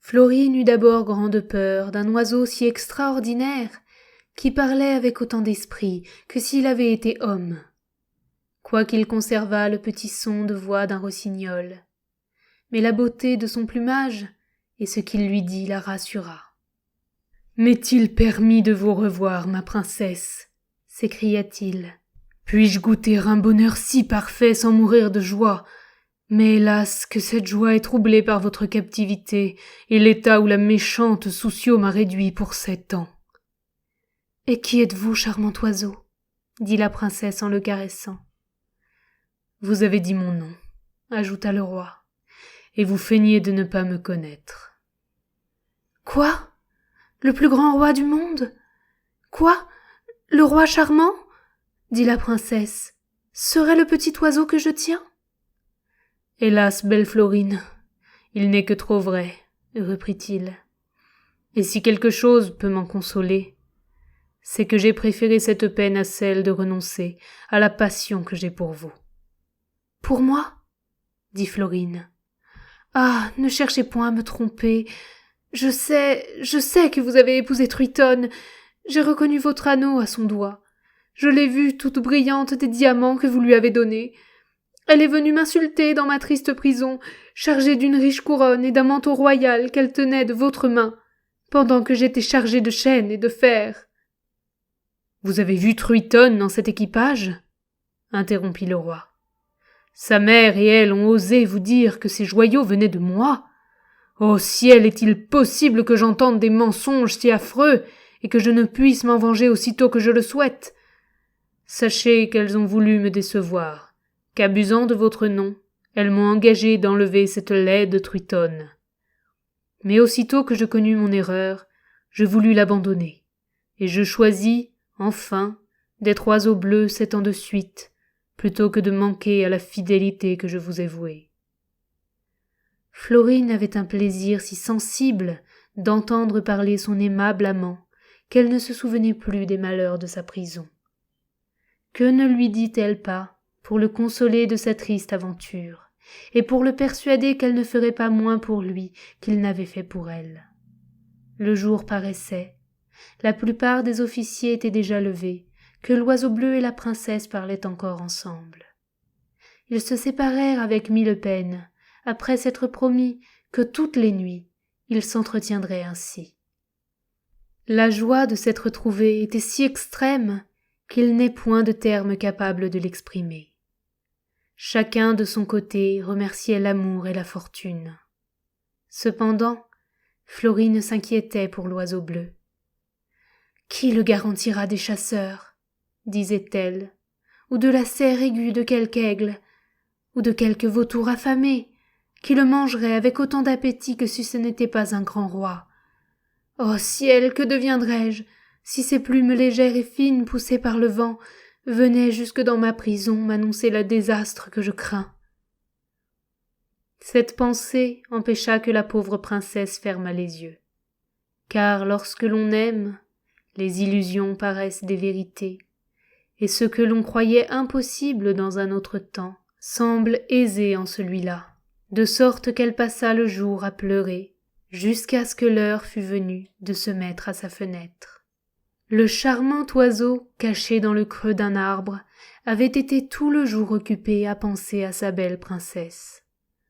Florine eut d'abord grande peur d'un oiseau si extraordinaire, qui parlait avec autant d'esprit que s'il avait été homme. quoiqu'il conservât le petit son de voix d'un rossignol. Mais la beauté de son plumage et ce qu'il lui dit la rassura. « M'est-il permis de vous revoir, ma princesse ?» s'écria-t-il. « Puis-je goûter un bonheur si parfait sans mourir de joie ? Mais hélas, que cette joie est troublée par votre captivité et l'état où la méchante Soussio m'a réduit pour 7 ans. »« Et qui êtes-vous, charmant oiseau ?» dit la princesse en le caressant. « Vous avez dit mon nom, » ajouta le roi, « et vous feignez de ne pas me connaître. »« Quoi ? Le plus grand roi du monde ? Quoi ? Le roi charmant ? » dit la princesse. « Serait le petit oiseau que je tiens ? » « Hélas, belle Florine, il n'est que trop vrai, » reprit-il. « Et si quelque chose peut m'en consoler, c'est que j'ai préféré cette peine à celle de renoncer à la passion que j'ai pour vous. »« Pour moi ? » dit Florine. « Ah, ne cherchez point à me tromper. Je sais que vous avez épousé Truitonne. J'ai reconnu votre anneau à son doigt. Je l'ai vue toute brillante des diamants que vous lui avez donnés. Elle est venue m'insulter dans ma triste prison, chargée d'une riche couronne et d'un manteau royal qu'elle tenait de votre main, pendant que j'étais chargée de chaînes et de fer. »« Vous avez vu Truitonne dans cet équipage ? » interrompit le roi. « Sa mère et elle ont osé vous dire que ces joyaux venaient de moi. Ô ciel, est-il possible que j'entende des mensonges si affreux et que je ne puisse m'en venger aussitôt que je le souhaite ? Sachez qu'elles ont voulu me décevoir. Qu'abusant de votre nom, elles m'ont engagé d'enlever cette laide Truitonne. Mais aussitôt que je connus mon erreur, je voulus l'abandonner, et je choisis, enfin, d'être oiseau bleu 7 ans de suite, plutôt que de manquer à la fidélité que je vous ai vouée. » Florine avait un plaisir si sensible d'entendre parler son aimable amant qu'elle ne se souvenait plus des malheurs de sa prison. Que ne lui dit-elle pas pour le consoler de sa triste aventure, et pour le persuader qu'elle ne ferait pas moins pour lui qu'il n'avait fait pour elle. Le jour paraissait, la plupart des officiers étaient déjà levés, que l'oiseau bleu et la princesse parlaient encore ensemble. Ils se séparèrent avec 1000 peines, après s'être promis que toutes les nuits, ils s'entretiendraient ainsi. La joie de s'être retrouvés était si extrême qu'il n'est point de termes capables de l'exprimer. Chacun de son côté remerciait l'amour et la fortune. Cependant, Florine s'inquiétait pour l'oiseau bleu. « Qui le garantira des chasseurs ?» disait-elle, « ou de la serre aiguë de quelque aigle, ou de quelque vautour affamé, qui le mangerait avec autant d'appétit que si ce n'était pas un grand roi. Ô ciel, que deviendrais-je si ces plumes légères et fines poussées par le vent venaient jusque dans ma prison m'annoncer le désastre que je crains ?» Cette pensée empêcha que la pauvre princesse fermât les yeux, car lorsque l'on aime, les illusions paraissent des vérités, et ce que l'on croyait impossible dans un autre temps semble aisé en celui-là, de sorte qu'elle passa le jour à pleurer, jusqu'à ce que l'heure fût venue de se mettre à sa fenêtre. Le charmant oiseau, caché dans le creux d'un arbre, avait été tout le jour occupé à penser à sa belle princesse.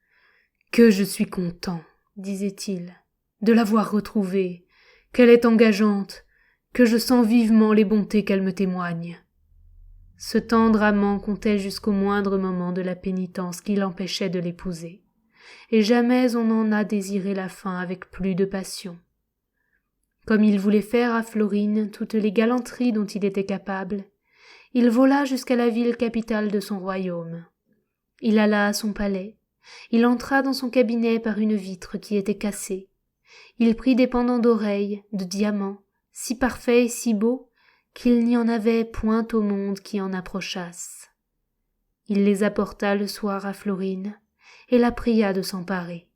« Que je suis content, » disait-il, « de l'avoir retrouvée, qu'elle est engageante, que je sens vivement les bontés qu'elle me témoigne. » Ce tendre amant comptait jusqu'au moindre moment de la pénitence qui l'empêchait de l'épouser, et jamais on n'en a désiré la fin avec plus de passion. Comme il voulait faire à Florine toutes les galanteries dont il était capable, il vola jusqu'à la ville capitale de son royaume. Il alla à son palais, il entra dans son cabinet par une vitre qui était cassée. Il prit des pendants d'oreilles, de diamants, si parfaits et si beaux, qu'il n'y en avait point au monde qui en approchassent. Il les apporta le soir à Florine, et la pria de s'emparer.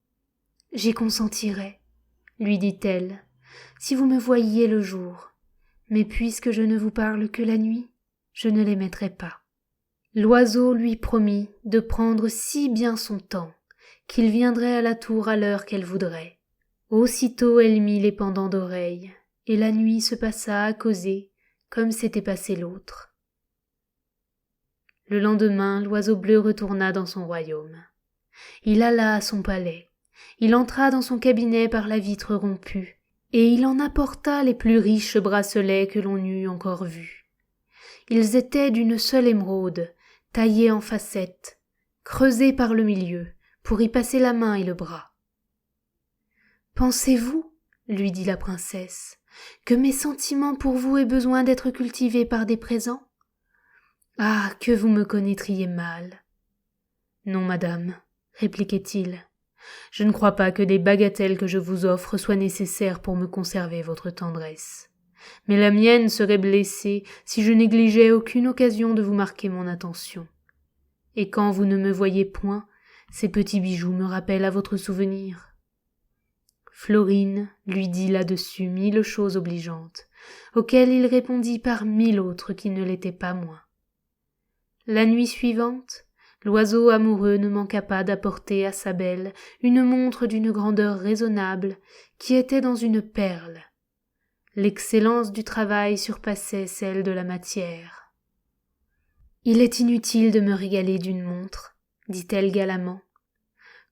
« J'y consentirai, » lui dit-elle, « si vous me voyiez le jour, mais puisque je ne vous parle que la nuit, je ne les mettrai pas. » L'oiseau lui promit de prendre si bien son temps qu'il viendrait à la tour à l'heure qu'elle voudrait. Aussitôt elle mit les pendants d'oreilles, et la nuit se passa à causer comme s'était passé l'autre. Le lendemain, l'oiseau bleu retourna dans son royaume. Il alla à son palais. Il entra dans son cabinet par la vitre rompue, et il en apporta les plus riches bracelets que l'on eût encore vus. Ils étaient d'une seule émeraude, taillés en facettes, creusés par le milieu, pour y passer la main et le bras. « Pensez-vous, lui dit la princesse, que mes sentiments pour vous aient besoin d'être cultivés par des présents ? Ah, que vous me connaîtriez mal. »« Non, madame, répliquait-il, je ne crois pas que des bagatelles que je vous offre soient nécessaires pour me conserver votre tendresse. Mais la mienne serait blessée si je négligeais aucune occasion de vous marquer mon attention. Et quand vous ne me voyez point, ces petits bijoux me rappellent à votre souvenir. » Florine lui dit là-dessus 1000 choses obligeantes, auxquelles il répondit par 1000 autres qui ne l'étaient pas moins. La nuit suivante, l'oiseau amoureux ne manqua pas d'apporter à sa belle une montre d'une grandeur raisonnable qui était dans une perle. L'excellence du travail surpassait celle de la matière. « Il est inutile de me régaler d'une montre, dit-elle galamment.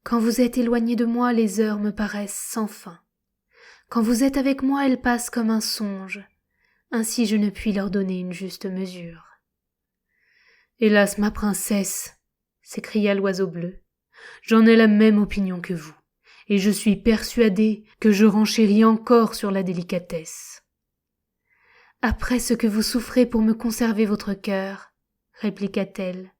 Quand vous êtes éloigné de moi, les heures me paraissent sans fin. Quand vous êtes avec moi, elles passent comme un songe. Ainsi je ne puis leur donner une juste mesure. » « Hélas, ma princesse, s'écria l'oiseau bleu, j'en ai la même opinion que vous, et je suis persuadé que je renchéris encore sur la délicatesse. »« Après ce que vous souffrez pour me conserver votre cœur, répliqua-t-elle,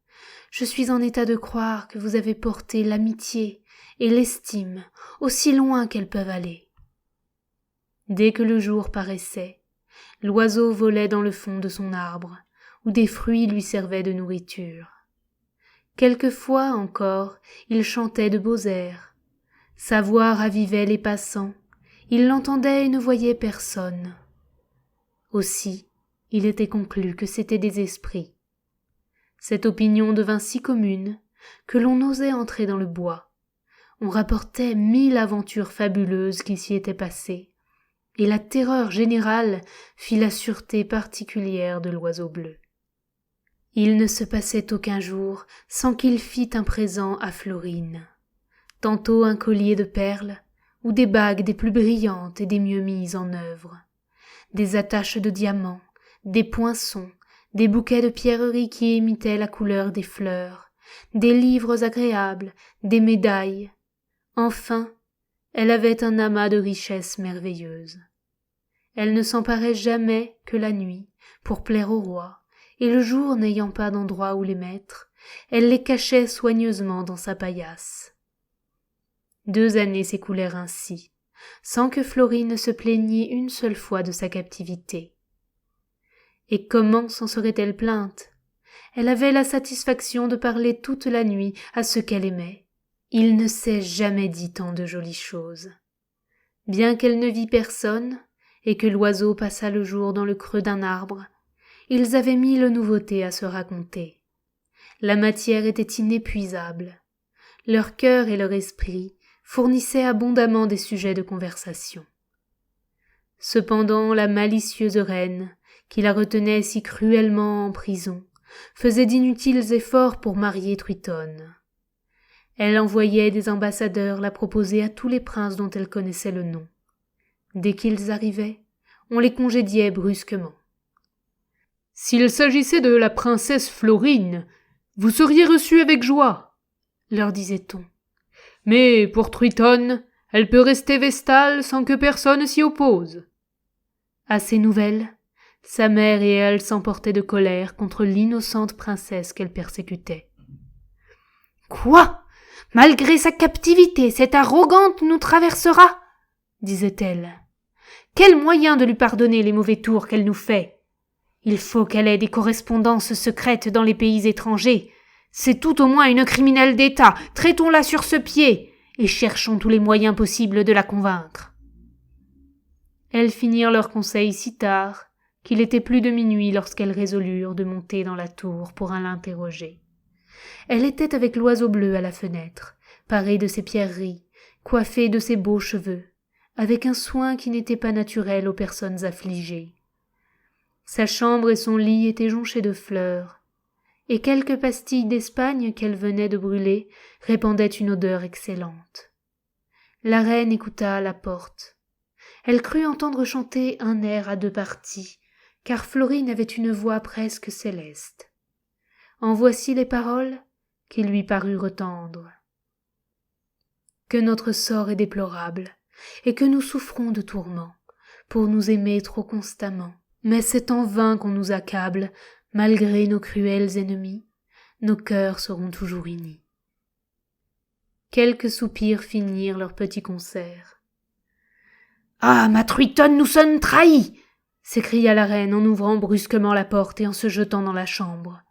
je suis en état de croire que vous avez porté l'amitié et l'estime aussi loin qu'elles peuvent aller. » Dès que le jour paraissait, l'oiseau volait dans le fond de son arbre, où des fruits lui servaient de nourriture. Quelquefois encore, il chantait de beaux airs. Sa voix ravivait les passants, il l'entendait et ne voyait personne. Aussi, il était conclu que c'étaient des esprits. Cette opinion devint si commune que l'on osait entrer dans le bois. On rapportait 1000 aventures fabuleuses qui s'y étaient passées, et la terreur générale fit la sûreté particulière de l'oiseau bleu. Il ne se passait aucun jour sans qu'il fît un présent à Florine, tantôt un collier de perles, ou des bagues des plus brillantes et des mieux mises en œuvre, des attaches de diamants, des poinçons, des bouquets de pierreries qui imitaient la couleur des fleurs, des livres agréables, des médailles. Enfin, elle avait un amas de richesses merveilleuses. Elle ne s'emparait jamais que la nuit pour plaire au roi, et le jour n'ayant pas d'endroit où les mettre, elle les cachait soigneusement dans sa paillasse. 2 années s'écoulèrent ainsi, sans que Florine se plaignît une seule fois de sa captivité. Et comment s'en serait-elle plainte ? Elle avait la satisfaction de parler toute la nuit à ceux qu'elle aimait. Il ne s'est jamais dit tant de jolies choses. Bien qu'elle ne vît personne, et que l'oiseau passât le jour dans le creux d'un arbre, ils avaient 1000 nouveautés à se raconter. La matière était inépuisable. Leur cœur et leur esprit fournissaient abondamment des sujets de conversation. Cependant, la malicieuse reine, qui la retenait si cruellement en prison, faisait d'inutiles efforts pour marier Truitonne. Elle envoyait des ambassadeurs la proposer à tous les princes dont elle connaissait le nom. Dès qu'ils arrivaient, on les congédiait brusquement. « S'il s'agissait de la princesse Florine, vous seriez reçus avec joie, » leur disait-on. « Mais pour Truitonne, elle peut rester vestale sans que personne s'y oppose. » À ces nouvelles, sa mère et elle s'emportaient de colère contre l'innocente princesse qu'elle persécutait. « Quoi ? Malgré sa captivité, cette arrogante nous traversera ?» disait-elle. « Quel moyen de lui pardonner les mauvais tours qu'elle nous fait ? Il faut qu'elle ait des correspondances secrètes dans les pays étrangers. C'est tout au moins une criminelle d'État. Traitons-la sur ce pied et cherchons tous les moyens possibles de la convaincre. » Elles finirent leur conseil si tard qu'il était plus de minuit lorsqu'elles résolurent de monter dans la tour pour l'interroger. Elle était avec l'oiseau bleu à la fenêtre, parée de ses pierreries, coiffée de ses beaux cheveux, avec un soin qui n'était pas naturel aux personnes affligées. Sa chambre et son lit étaient jonchés de fleurs, et quelques pastilles d'Espagne qu'elle venait de brûler répandaient une odeur excellente. La reine écouta à la porte. Elle crut entendre chanter un air à 2 parties, car Florine avait une voix presque céleste. En voici les paroles qui lui parurent tendres. Que notre sort est déplorable, et que nous souffrons de tourments, pour nous aimer trop constamment. Mais c'est en vain qu'on nous accable, malgré nos cruels ennemis, nos cœurs seront toujours unis. Quelques soupirs finirent leur petit concert. « Ah, ma truitonne, nous sommes trahis !» s'écria la reine en ouvrant brusquement la porte et en se jetant dans la chambre.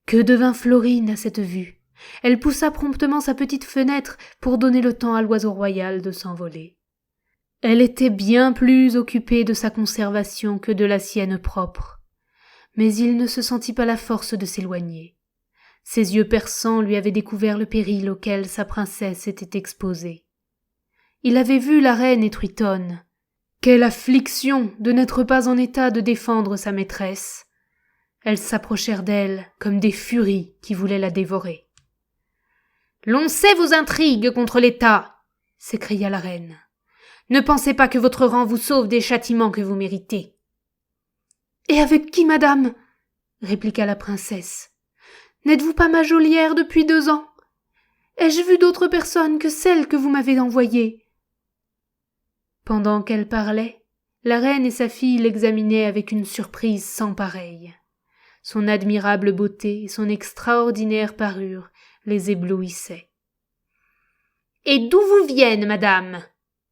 Que devint Florine à cette vue? Elle poussa promptement sa petite fenêtre pour donner le temps à l'oiseau royal de s'envoler. Elle était bien plus occupée de sa conservation que de la sienne propre, mais il ne se sentit pas la force de s'éloigner. Ses yeux perçants lui avaient découvert le péril auquel sa princesse était exposée. Il avait vu la reine et Truitonne. Quelle affliction de n'être pas en état de défendre sa maîtresse! Elles s'approchèrent d'elle comme des furies qui voulaient la dévorer. « L'on sait vos intrigues contre l'État !» s'écria la reine. « Ne pensez pas que votre rang vous sauve des châtiments que vous méritez. »« Et avec qui, madame ?» répliqua la princesse. « N'êtes-vous pas ma geôlière depuis 2 ans? Ai-je vu d'autres personnes que celles que vous m'avez envoyées ?» Pendant qu'elle parlait, la reine et sa fille l'examinaient avec une surprise sans pareille. Son admirable beauté et son extraordinaire parure les éblouissaient. « Et d'où vous viennent, madame ?»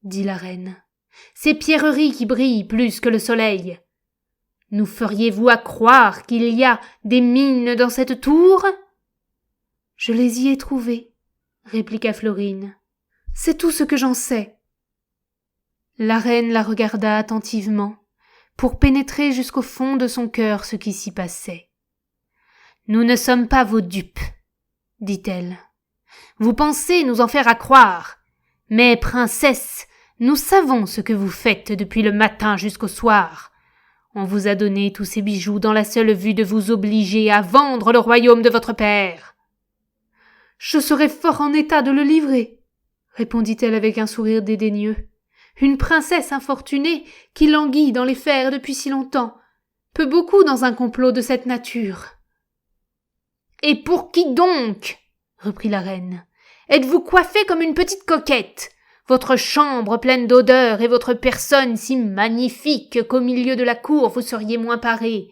dit la reine. « Ces pierreries qui brillent plus que le soleil. Nous feriez-vous à croire qu'il y a des mines dans cette tour ?»« Je les y ai trouvées, » répliqua Florine. « C'est tout ce que j'en sais. » La reine la regarda attentivement, pour pénétrer jusqu'au fond de son cœur ce qui s'y passait. « Nous ne sommes pas vos dupes, » dit-elle. « Vous pensez nous en faire à croire, mais, princesse, nous savons ce que vous faites depuis le matin jusqu'au soir. On vous a donné tous ces bijoux dans la seule vue de vous obliger à vendre le royaume de votre père. »« Je serais fort en état de le livrer, » répondit-elle avec un sourire dédaigneux. « Une princesse infortunée qui languit dans les fers depuis si longtemps peut beaucoup dans un complot de cette nature. »« Et pour qui donc ?» reprit la reine. « Êtes-vous coiffée comme une petite coquette, votre chambre pleine d'odeurs et votre personne si magnifique qu'au milieu de la cour vous seriez moins parée. »«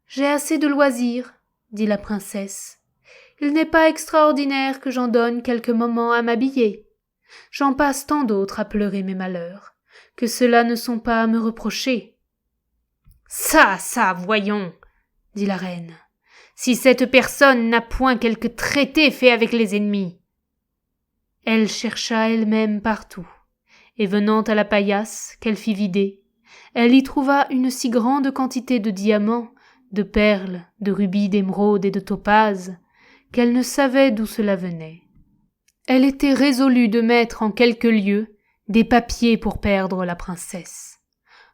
J'ai assez de loisirs, » dit la princesse. « Il n'est pas extraordinaire que j'en donne quelques moments à m'habiller. J'en passe tant d'autres à pleurer mes malheurs, que ceux-là ne sont pas à me reprocher. »« Ça, voyons, » dit la reine. « Si cette personne n'a point quelque traité fait avec les ennemis. » Elle chercha elle-même partout, et venant à la paillasse qu'elle fit vider, elle y trouva une si grande quantité de diamants, de perles, de rubis, d'émeraudes et de topazes, qu'elle ne savait d'où cela venait. Elle était résolue de mettre en quelque lieu des papiers pour perdre la princesse.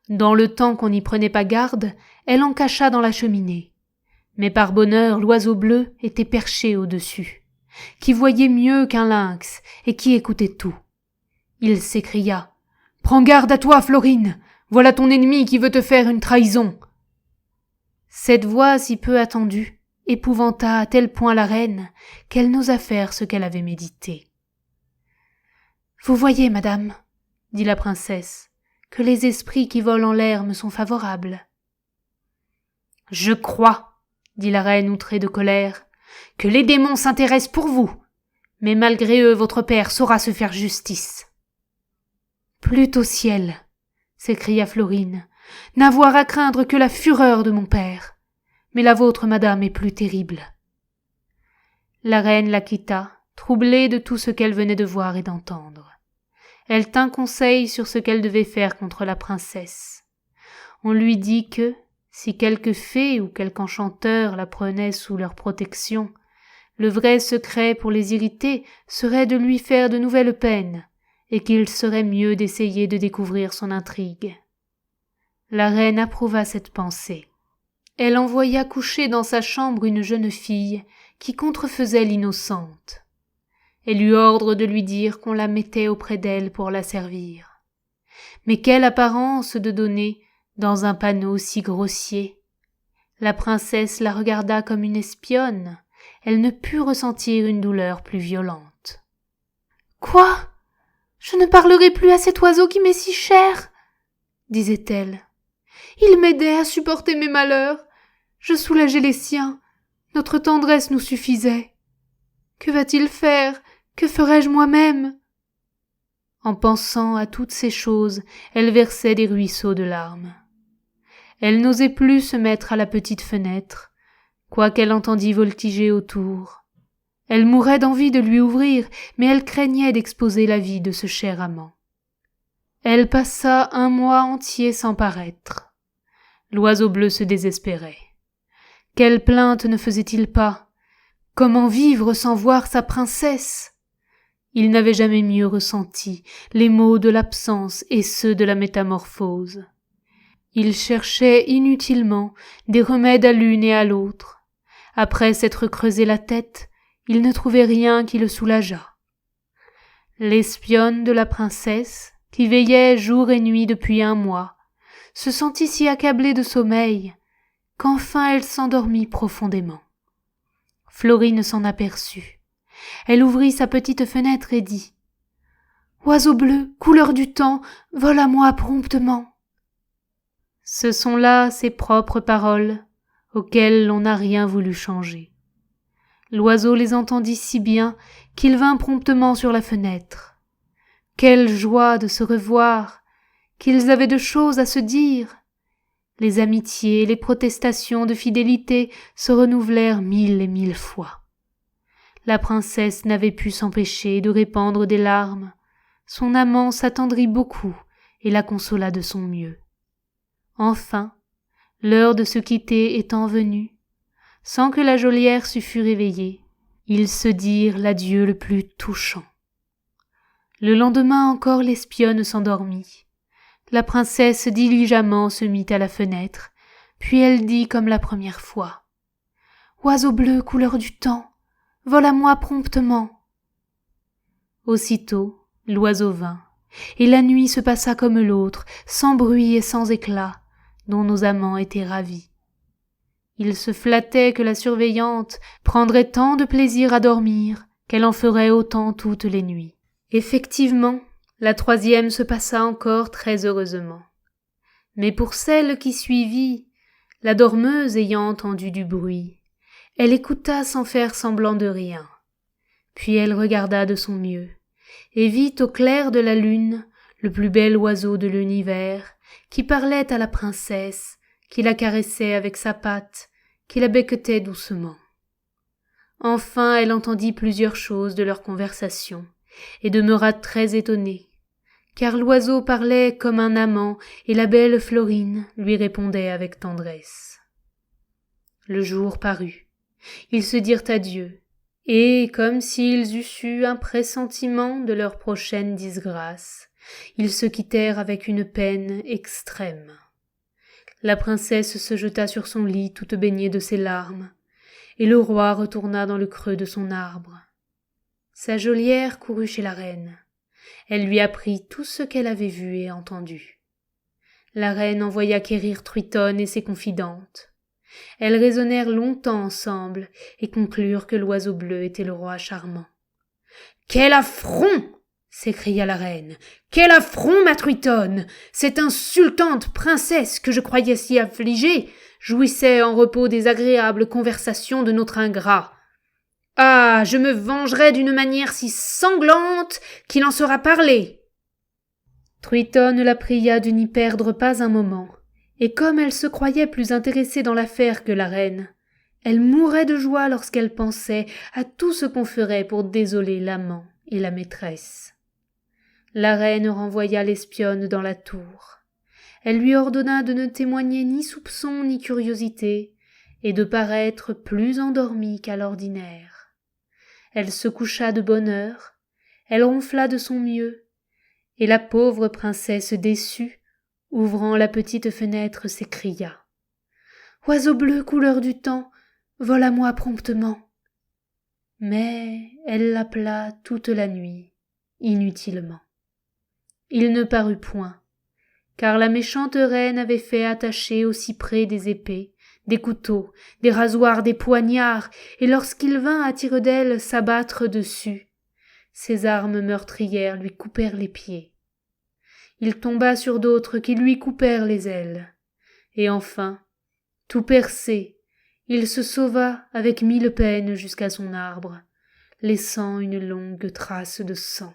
Dans le temps qu'on n'y prenait pas garde, elle en cacha dans la cheminée. Mais par bonheur, l'oiseau bleu était perché au-dessus, qui voyait mieux qu'un lynx et qui écoutait tout. Il s'écria « Prends garde à toi, Florine, voilà ton ennemi qui veut te faire une trahison. » Cette voix si peu attendue épouvanta à tel point la reine qu'elle n'osa faire ce qu'elle avait médité. « Vous voyez, madame, » dit la princesse, « que les esprits qui volent en l'air me sont favorables. »« Je crois, » dit la reine outrée de colère, « que les démons s'intéressent pour vous, mais malgré eux votre père saura se faire justice. »« Plût au ciel, » s'écria Florine, « n'avoir à craindre que la fureur de mon père, mais la vôtre, madame, est plus terrible. » La reine la quitta, troublée de tout ce qu'elle venait de voir et d'entendre. Elle tint conseil sur ce qu'elle devait faire contre la princesse. On lui dit que, si quelque fée ou quelque enchanteur la prenait sous leur protection, le vrai secret pour les irriter serait de lui faire de nouvelles peines, et qu'il serait mieux d'essayer de découvrir son intrigue. La reine approuva cette pensée, elle envoya coucher dans sa chambre une jeune fille qui contrefaisait l'innocente. Elle eut ordre de lui dire qu'on la mettait auprès d'elle pour la servir. Mais quelle apparence de donner dans un panneau si grossier! La princesse la regarda comme une espionne. Elle ne put ressentir une douleur plus violente. « Quoi? Je ne parlerai plus à cet oiseau qui m'est si cher, disait-elle. Il m'aidait à supporter mes malheurs. Je soulageais les siens. Notre tendresse nous suffisait. Que va-t-il faire? Que ferai-je moi-même? En pensant à toutes ces choses, elle versait des ruisseaux de larmes. Elle n'osait plus se mettre à la petite fenêtre, quoiqu'elle entendît voltiger autour. Elle mourait d'envie de lui ouvrir, mais elle craignait d'exposer la vie de ce cher amant. Elle passa un mois entier sans paraître. L'oiseau bleu se désespérait. Quelle plainte ne faisait-il pas? Comment vivre sans voir sa princesse? Il n'avait jamais mieux ressenti les maux de l'absence et ceux de la métamorphose. Il cherchait inutilement des remèdes à l'une et à l'autre. Après s'être creusé la tête, il ne trouvait rien qui le soulageât. L'espionne de la princesse, qui veillait jour et nuit depuis un mois, se sentit si accablée de sommeil qu'enfin elle s'endormit profondément. Florine s'en aperçut. Elle ouvrit sa petite fenêtre et dit « Oiseau bleu, couleur du temps, vole à moi promptement. » Ce sont là ses propres paroles, auxquelles l'on n'a rien voulu changer. L'oiseau les entendit si bien qu'il vint promptement sur la fenêtre. Quelle joie de se revoir, qu'ils avaient de choses à se dire. Les amitiés et les protestations de fidélité se renouvelèrent 1000 et 1000 fois. La princesse n'avait pu s'empêcher de répandre des larmes. Son amant s'attendrit beaucoup et la consola de son mieux. Enfin, l'heure de se quitter étant venue, sans que la geôlière se fût réveillée, ils se dirent l'adieu le plus touchant. Le lendemain encore l'espionne s'endormit. La princesse diligemment se mit à la fenêtre, puis elle dit comme la première fois « Oiseau bleu, couleur du temps, vole à moi promptement. » Aussitôt, l'oiseau vint, et la nuit se passa comme l'autre, sans bruit et sans éclat, dont nos amants étaient ravis. Ils se flattaient que la surveillante prendrait tant de plaisir à dormir qu'elle en ferait autant toutes les nuits. Effectivement, la troisième se passa encore très heureusement. Mais pour celle qui suivit, la dormeuse ayant entendu du bruit, elle écouta sans faire semblant de rien. Puis elle regarda de son mieux, et vit au clair de la lune le plus bel oiseau de l'univers, qui parlait à la princesse, qui la caressait avec sa patte, qui la becquetait doucement. Enfin elle entendit plusieurs choses de leur conversation, et demeura très étonnée, car l'oiseau parlait comme un amant, et la belle Florine lui répondait avec tendresse. Le jour parut. Ils se dirent adieu, et, comme s'ils eussent eu un pressentiment de leur prochaine disgrâce, ils se quittèrent avec une peine extrême. La princesse se jeta sur son lit toute baignée de ses larmes, et le roi retourna dans le creux de son arbre. Sa geôlière courut chez la reine. Elle lui apprit tout ce qu'elle avait vu et entendu. La reine envoya quérir Truitonne et ses confidentes. Elles raisonnèrent longtemps ensemble et conclurent que l'oiseau bleu était le roi charmant. « Quel affront !» s'écria la reine. « Quel affront, ma Truitonne ! Cette insultante princesse que je croyais si affligée jouissait en repos des agréables conversations de notre ingrat. Ah, je me vengerai d'une manière si sanglante qu'il en sera parlé. » Truitonne la pria de n'y perdre pas un moment, et comme elle se croyait plus intéressée dans l'affaire que la reine, elle mourait de joie lorsqu'elle pensait à tout ce qu'on ferait pour désoler l'amant et la maîtresse. La reine renvoya l'espionne dans la tour. Elle lui ordonna de ne témoigner ni soupçon ni curiosité, et de paraître plus endormie qu'à l'ordinaire. Elle se coucha de bonne heure, elle ronfla de son mieux, et la pauvre princesse déçue, ouvrant la petite fenêtre, s'écria Oiseau bleu, couleur du temps, vole à moi promptement. » Mais elle l'appela toute la nuit, inutilement. Il ne parut point, car la méchante reine avait fait attacher au cyprès des épées, des couteaux, des rasoirs, des poignards, et lorsqu'il vint à tire-d'aile s'abattre dessus, ses armes meurtrières lui coupèrent les pieds. Il tomba sur d'autres qui lui coupèrent les ailes, et enfin, tout percé, il se sauva avec 1000 peines jusqu'à son arbre, laissant une longue trace de sang.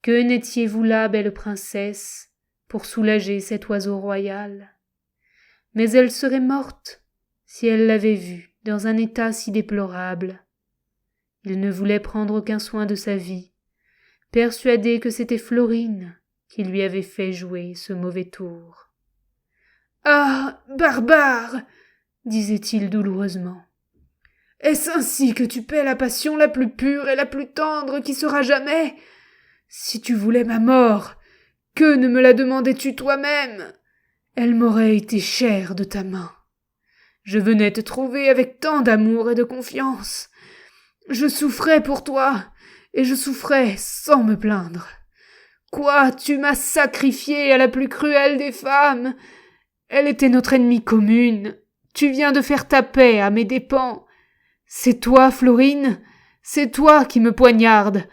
Que n'étiez-vous là, belle princesse, pour soulager cet oiseau royal? Mais elle serait morte si elle l'avait vu dans un état si déplorable. Il ne voulait prendre aucun soin de sa vie, persuadé que c'était Florine qui lui avait fait jouer ce mauvais tour. « Ah, barbare !» disait-il douloureusement. « Est-ce ainsi que tu paies la passion la plus pure et la plus tendre qui sera jamais? Si tu voulais ma mort, que ne me la demandais-tu toi-même? Elle m'aurait été chère de ta main. Je venais te trouver avec tant d'amour et de confiance. Je souffrais pour toi, et je souffrais sans me plaindre. Quoi, tu m'as sacrifiée à la plus cruelle des femmes? Elle était notre ennemie commune. Tu viens de faire ta paix à mes dépens. C'est toi, Florine, c'est toi qui me poignardes.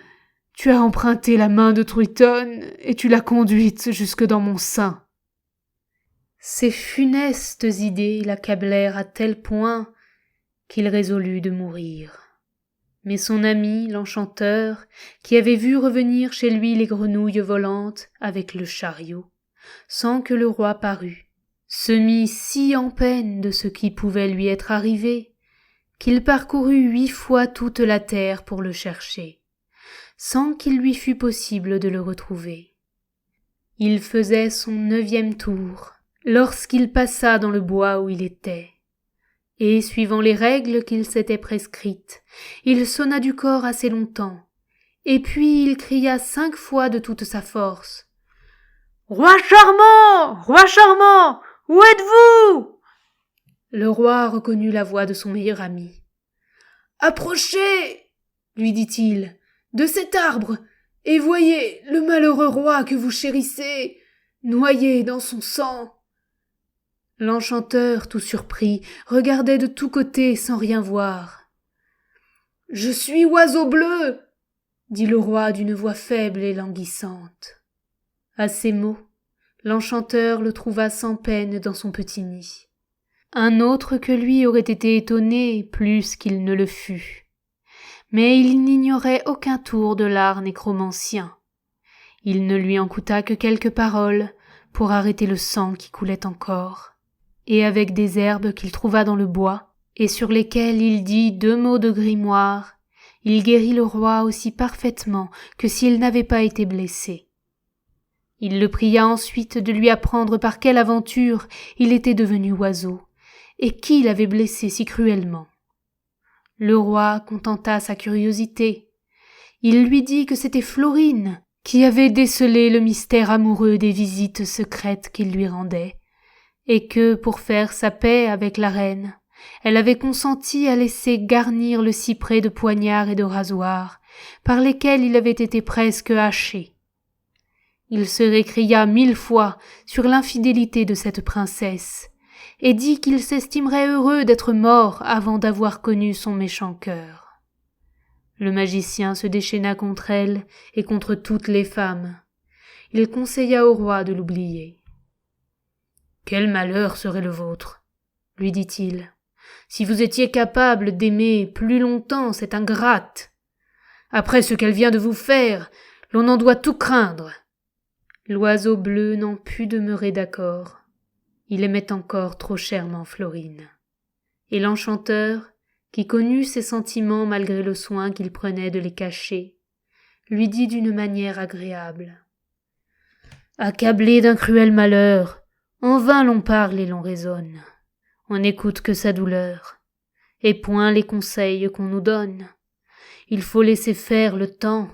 Tu as emprunté la main de Truitonne, et tu l'as conduite jusque dans mon sein. » Ces funestes idées l'accablèrent à tel point qu'il résolut de mourir. Mais son ami, l'enchanteur, qui avait vu revenir chez lui les grenouilles volantes avec le chariot, sans que le roi parût, se mit si en peine de ce qui pouvait lui être arrivé, qu'il parcourut 8 fois toute la terre pour le chercher, sans qu'il lui fût possible de le retrouver. Il faisait son 9e tour, lorsqu'il passa dans le bois où il était, et, suivant les règles qu'il s'était prescrites, il sonna du corps assez longtemps, et puis il cria 5 fois de toute sa force. « Roi charmant! Roi charmant! Où êtes-vous » Le roi reconnut la voix de son meilleur ami. « Approchez, lui dit-il, de cet arbre, et voyez le malheureux roi que vous chérissez, noyé dans son sang. » L'enchanteur, tout surpris, regardait de tous côtés sans rien voir. « Je suis Oiseau bleu !» dit le roi d'une voix faible et languissante. À ces mots, l'enchanteur le trouva sans peine dans son petit nid. Un autre que lui aurait été étonné plus qu'il ne le fut. Mais il n'ignorait aucun tour de l'art nécromancien. Il ne lui en coûta que quelques paroles pour arrêter le sang qui coulait encore. Et avec des herbes qu'il trouva dans le bois, et sur lesquelles il dit 2 mots de grimoire, il guérit le roi aussi parfaitement que s'il n'avait pas été blessé. Il le pria ensuite de lui apprendre par quelle aventure il était devenu oiseau, et qui l'avait blessé si cruellement. Le roi contenta sa curiosité. Il lui dit que c'était Florine qui avait décelé le mystère amoureux des visites secrètes qu'il lui rendait, et que, pour faire sa paix avec la reine, elle avait consenti à laisser garnir le cyprès de poignards et de rasoirs, par lesquels il avait été presque haché. Il se récria 1000 fois sur l'infidélité de cette princesse, et dit qu'il s'estimerait heureux d'être mort avant d'avoir connu son méchant cœur. Le magicien se déchaîna contre elle et contre toutes les femmes. Il conseilla au roi de l'oublier. « Quel malheur serait le vôtre, lui dit-il, si vous étiez capable d'aimer plus longtemps cette ingrate. Après ce qu'elle vient de vous faire, l'on en doit tout craindre. » L'oiseau bleu n'en put demeurer d'accord. Il aimait encore trop chèrement Florine. Et l'enchanteur, qui connut ses sentiments malgré le soin qu'il prenait de les cacher, lui dit d'une manière agréable. « Accablé d'un cruel malheur, en vain l'on parle et l'on raisonne. On n'écoute que sa douleur, et point les conseils qu'on nous donne. Il faut laisser faire le temps,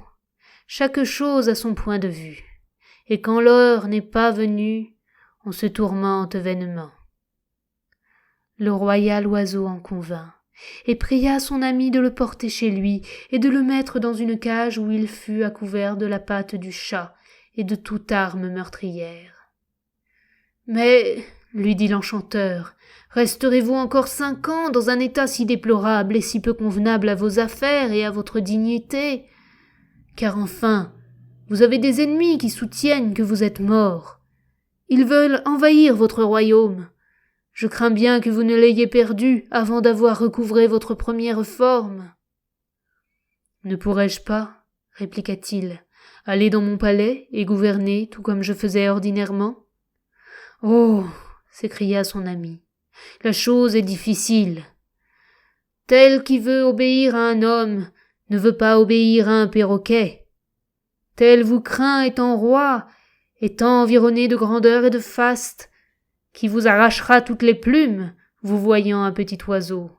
chaque chose a son point de vue, et quand l'heure n'est pas venue, on se tourmente vainement. Le royal oiseau en convint, et pria son ami de le porter chez lui et de le mettre dans une cage où il fût à couvert de la patte du chat et de toute arme meurtrière. « Mais, lui dit l'enchanteur, resterez-vous encore 5 ans dans un état si déplorable et si peu convenable à vos affaires et à votre dignité? Car enfin, vous avez des ennemis qui soutiennent que vous êtes mort. Ils veulent envahir votre royaume. Je crains bien que vous ne l'ayez perdu avant d'avoir recouvré votre première forme. »« Ne pourrais-je pas, répliqua-t-il, aller dans mon palais et gouverner tout comme je faisais ordinairement ? » ?»« Oh » s'écria son ami, « la chose est difficile. Tel qui veut obéir à un homme ne veut pas obéir à un perroquet. Tel vous craint étant roi, étant environné de grandeur et de faste, qui vous arrachera toutes les plumes, vous voyant un petit oiseau.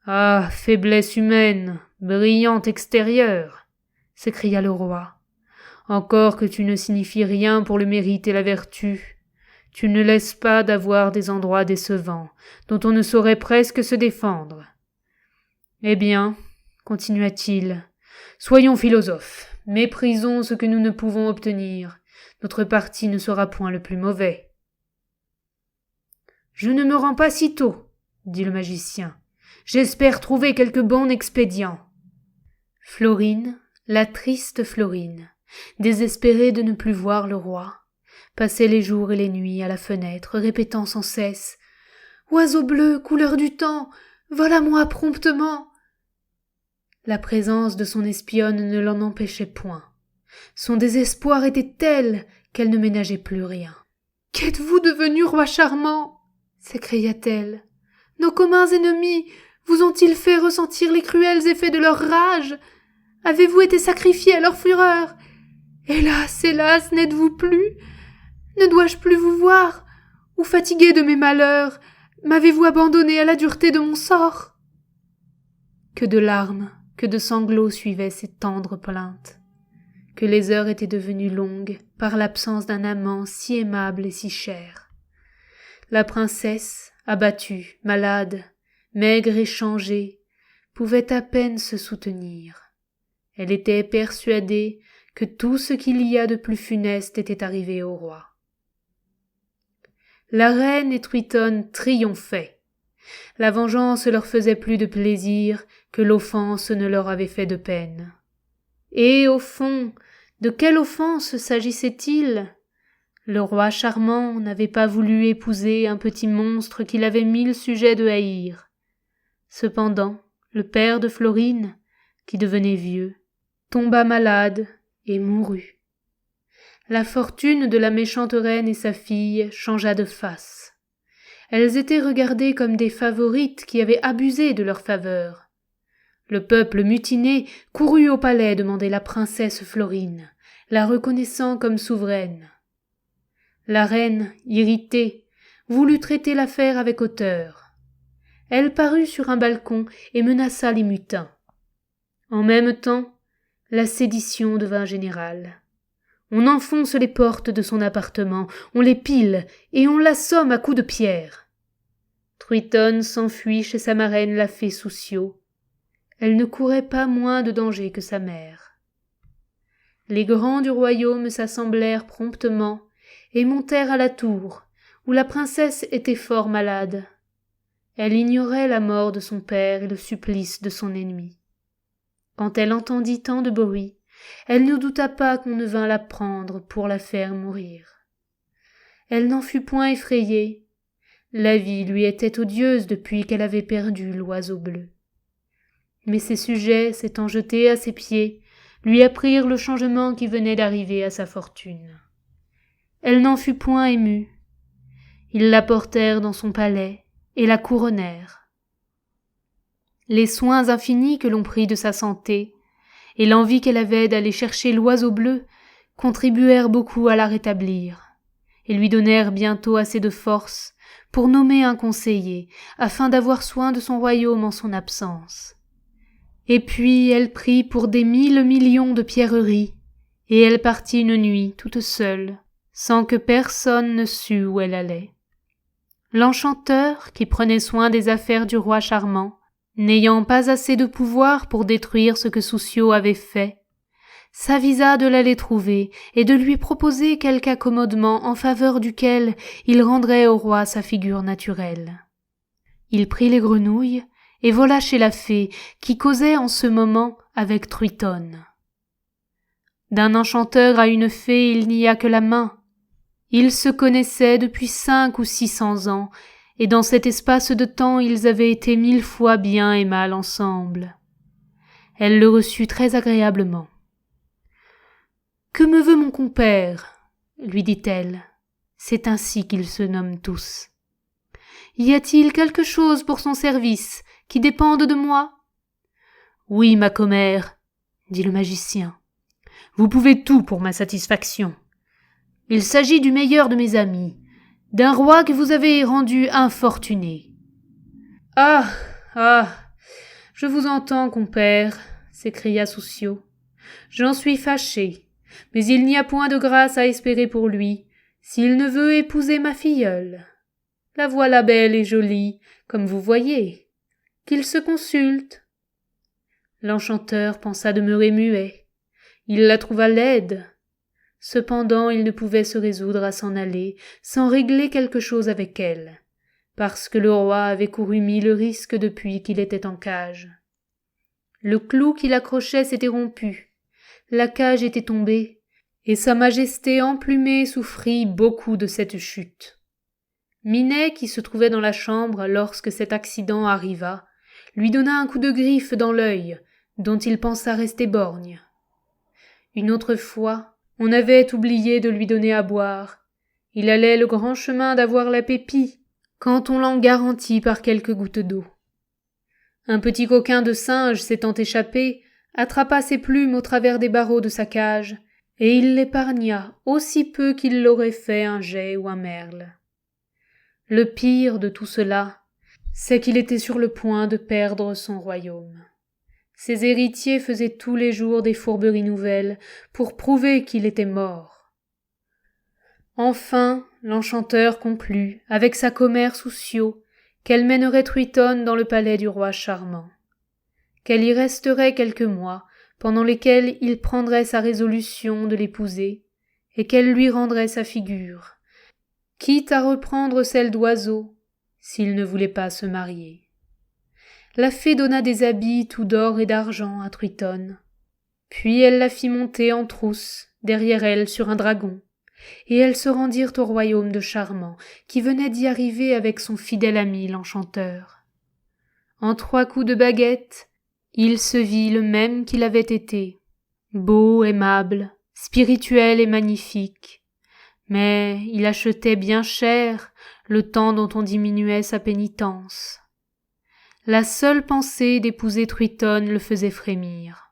Ah, faiblesse humaine, brillante extérieure, s'écria le roi. Encore que tu ne signifies rien pour le mérite et la vertu, tu ne laisses pas d'avoir des endroits décevants, dont on ne saurait presque se défendre. Eh bien, continua-t-il, soyons philosophes, méprisons ce que nous ne pouvons obtenir, notre parti ne sera point le plus mauvais. « Je ne me rends pas si tôt, » dit le magicien. « J'espère trouver quelque bon expédient. » Florine, la triste Florine, désespérée de ne plus voir le roi, passait les jours et les nuits à la fenêtre, répétant sans cesse « Oiseau bleu, couleur du temps, vole à moi promptement !» La présence de son espionne ne l'en empêchait point. Son désespoir était tel qu'elle ne ménageait plus rien. « Qu'êtes-vous devenu, roi charmant ?» s'écria-t-elle. « Nos communs ennemis vous ont-ils fait ressentir les cruels effets de leur rage? Avez-vous été sacrifié à leur fureur? Hélas, hélas, n'êtes-vous plus? Ne dois-je plus vous voir? Ou fatigué de mes malheurs, m'avez-vous abandonné à la dureté de mon sort? » Que de larmes, que de sanglots suivaient ces tendres plaintes, que les heures étaient devenues longues par l'absence d'un amant si aimable et si cher. La princesse, abattue, malade, maigre et changée, pouvait à peine se soutenir. Elle était persuadée que tout ce qu'il y a de plus funeste était arrivé au roi. La reine et Triton triomphaient. La vengeance leur faisait plus de plaisir que l'offense ne leur avait fait de peine. Et, au fond, de quelle offense s'agissait-il ? Le roi charmant n'avait pas voulu épouser un petit monstre qu'il avait 1000 sujets de haïr. Cependant, le père de Florine, qui devenait vieux, tomba malade et mourut. La fortune de la méchante reine et sa fille changea de face. Elles étaient regardées comme des favorites qui avaient abusé de leur faveur. Le peuple mutiné courut au palais demander la princesse Florine, la reconnaissant comme souveraine. La reine, irritée, voulut traiter l'affaire avec hauteur. Elle parut sur un balcon et menaça les mutins. En même temps, la sédition devint générale. On enfonce les portes de son appartement, on les pile et on l'assomme à coups de pierre. Triton s'enfuit chez sa marraine la fée Soussio. Elle ne courait pas moins de danger que sa mère. Les grands du royaume s'assemblèrent promptement et montèrent à la tour, où la princesse était fort malade. Elle ignorait la mort de son père et le supplice de son ennemi. Quand elle entendit tant de bruit, elle ne douta pas qu'on ne vînt la prendre pour la faire mourir. Elle n'en fut point effrayée. La vie lui était odieuse depuis qu'elle avait perdu l'oiseau bleu. Mais ses sujets, s'étant jetés à ses pieds, lui apprirent le changement qui venait d'arriver à sa fortune. Elle n'en fut point émue. Ils la portèrent dans son palais et la couronnèrent. Les soins infinis que l'on prit de sa santé et l'envie qu'elle avait d'aller chercher l'oiseau bleu contribuèrent beaucoup à la rétablir et lui donnèrent bientôt assez de force pour nommer un conseiller afin d'avoir soin de son royaume en son absence. Et puis elle prit pour des 1000 millions de pierreries et elle partit une nuit toute seule, sans que personne ne sût où elle allait. L'enchanteur, qui prenait soin des affaires du roi charmant, n'ayant pas assez de pouvoir pour détruire ce que Soussio avait fait, s'avisa de l'aller trouver et de lui proposer quelque accommodement en faveur duquel il rendrait au roi sa figure naturelle. Il prit les grenouilles et vola chez la fée qui causait en ce moment avec Truitonne. D'un enchanteur à une fée il n'y a que la main. Ils se connaissaient depuis 500 ou 600 ans, et dans cet espace de temps ils avaient été 1000 fois bien et mal ensemble. Elle le reçut très agréablement. « Que me veut mon compère ?» lui dit-elle. C'est ainsi qu'ils se nomment tous. « Y a-t-il quelque chose pour son service qui dépende de moi ?»« Oui, ma commère, » dit le magicien. « Vous pouvez tout pour ma satisfaction. Il s'agit du meilleur de mes amis, d'un roi que vous avez rendu infortuné. »« Ah, je vous entends, compère, » s'écria Soussio. « J'en suis fâché, mais il n'y a point de grâce à espérer pour lui, s'il ne veut épouser ma filleule. La voilà belle et jolie, comme vous voyez. Qu'il se consulte. » L'enchanteur pensa demeurer muet. Il la trouva laide. Cependant, il ne pouvait se résoudre à s'en aller sans régler quelque chose avec elle, parce que le roi avait couru 1000 risques depuis qu'il était en cage. Le clou qui l'accrochait s'était rompu, la cage était tombée, et sa majesté emplumée souffrit beaucoup de cette chute. Minet, qui se trouvait dans la chambre lorsque cet accident arriva, lui donna un coup de griffe dans l'œil, dont il pensa rester borgne. Une autre fois, on avait oublié de lui donner à boire. Il allait le grand chemin d'avoir la pépie, quand on l'en garantit par quelques gouttes d'eau. Un petit coquin de singe s'étant échappé, attrapa ses plumes au travers des barreaux de sa cage, et il l'épargna aussi peu qu'il l'aurait fait un geai ou un merle. Le pire de tout cela, c'est qu'il était sur le point de perdre son royaume. Ses héritiers faisaient tous les jours des fourberies nouvelles pour prouver qu'il était mort. Enfin, l'enchanteur conclut, avec sa commère Soussio, qu'elle mènerait Truitonne dans le palais du roi charmant, qu'elle y resterait quelques mois, pendant lesquels il prendrait sa résolution de l'épouser, et qu'elle lui rendrait sa figure, quitte à reprendre celle d'oiseau, s'il ne voulait pas se marier. La fée donna des habits tout d'or et d'argent à Truitonne, puis elle la fit monter en trousse, derrière elle sur un dragon, et elles se rendirent au royaume de Charmant, qui venait d'y arriver avec son fidèle ami l'enchanteur. En 3 coups de baguette, il se vit le même qu'il avait été, beau, aimable, spirituel et magnifique, mais il achetait bien cher le temps dont on diminuait sa pénitence. La seule pensée d'épouser Truitonne le faisait frémir.